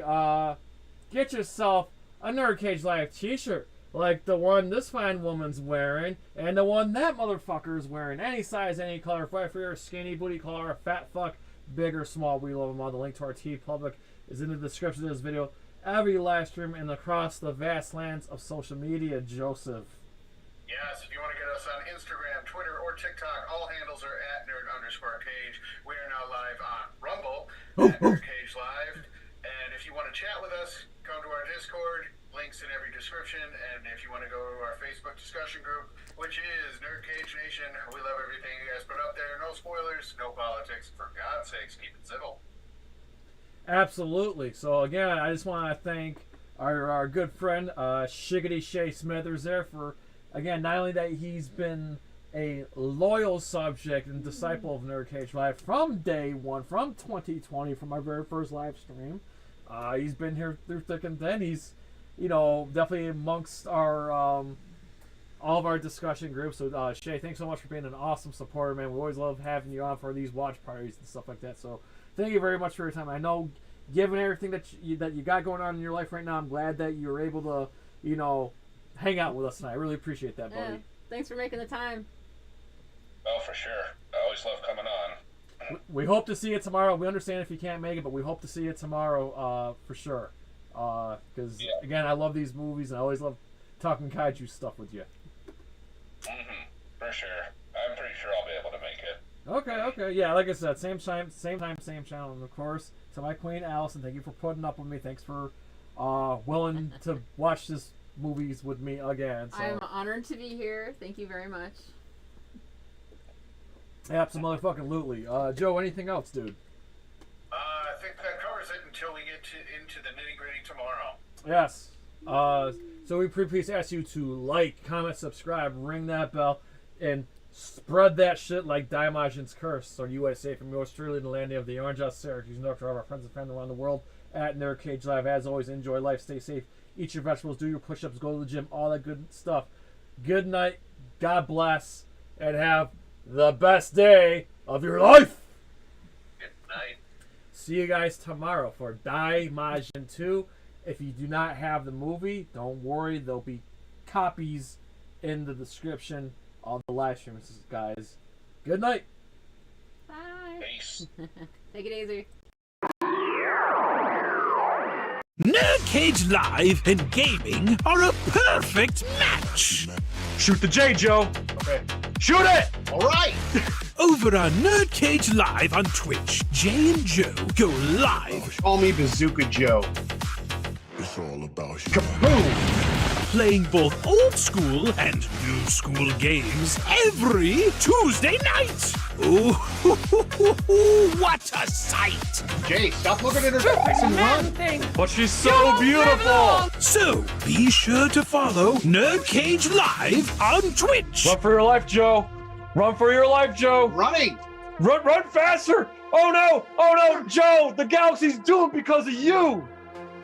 get yourself a NerdCage Live t-shirt like the one this fine woman's wearing and the one that motherfucker is wearing. Any size, any color, fight for your skinny booty collar, fat fuck, big or small. We love them all. The link to our T Public is in the description of this video. Every live stream and across the vast lands of social media, Joseph. Yes, if you want to get us on Instagram, Twitter, or TikTok, all handles are at nerd_cage. We are now live on Rumble at NerdCage Live. And if you want to chat with us, come to our Discord. Links in every description. And if you want to go to our Facebook discussion group, which is NerdCage Nation, we love everything you guys put up there. No spoilers, no politics. For God's sakes, keep it civil. Absolutely. So again, I just want to thank our good friend Shiggity Shay Smithers there for, again, not only that he's been a loyal subject and disciple of NerdCage Live from day one, from 2020, from our very first live stream. He's been here through thick and thin. He's, definitely amongst our all of our discussion groups. So Shay, thanks so much for being an awesome supporter, man. We always love having you on for these watch parties and stuff like that. So thank you very much for your time. I know, given everything that you got going on in your life right now, I'm glad that you were able to, hang out with us tonight. I really appreciate that, buddy. Yeah. Thanks for making the time. Oh, for sure. I always love coming on. We hope to see you tomorrow. We understand if you can't make it, but we hope to see you tomorrow for sure. Because, again, I love these movies, and I always love talking Kaiju stuff with you. For sure. I'm pretty sure I'll be able to make it. Okay. Yeah, like I said, same time, same channel. And, of course, to my queen, Allison, thank you for putting up with me. Thanks for willing to watch this movies with me again. So. I'm honored to be here. Thank you very much. Absolutely. Joe, anything else, dude? I think that covers it until we get into the nitty-gritty tomorrow. Yes. So we please ask you to like, comment, subscribe, ring that bell, and spread that shit like Daimajin's curse. So USA from yours truly, the land of the Orange House, Syracuse, North Carolina, our friends and family around the world at NerdCage Live. As always, enjoy life, stay safe, eat your vegetables, do your push-ups, go to the gym, all that good stuff. Good night, God bless, and have the best day of your life. Good night. See you guys tomorrow for Daimajin 2. If you do not have the movie, don't worry. There'll be copies in the description of the live streams, guys. Good night. Bye. Peace. Take it easy. NerdCage Live and gaming are a perfect match. Shoot the J, Joe. Okay. Shoot it! All right. Over on NerdCage Live on Twitch, Jay and Joe go live. Call me Bazooka Joe. It's all about you. Kaboom! playing both old school and new school games every Tuesday night. Ooh, what a sight! Jay, stop looking at her face and run. But she's so beautiful. So be sure to follow NerdCage Live on Twitch. Run for your life, Joe. Run for your life, Joe. Running. Run faster. Oh no, Joe, the galaxy's doomed because of you.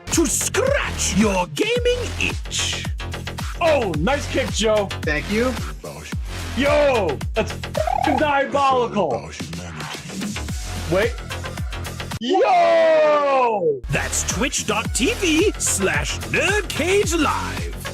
To scratch your gaming itch. Oh, nice kick, Joe. Thank you. Yo, that's diabolical. Wait. Yo! That's twitch.tv/NerdCage Live.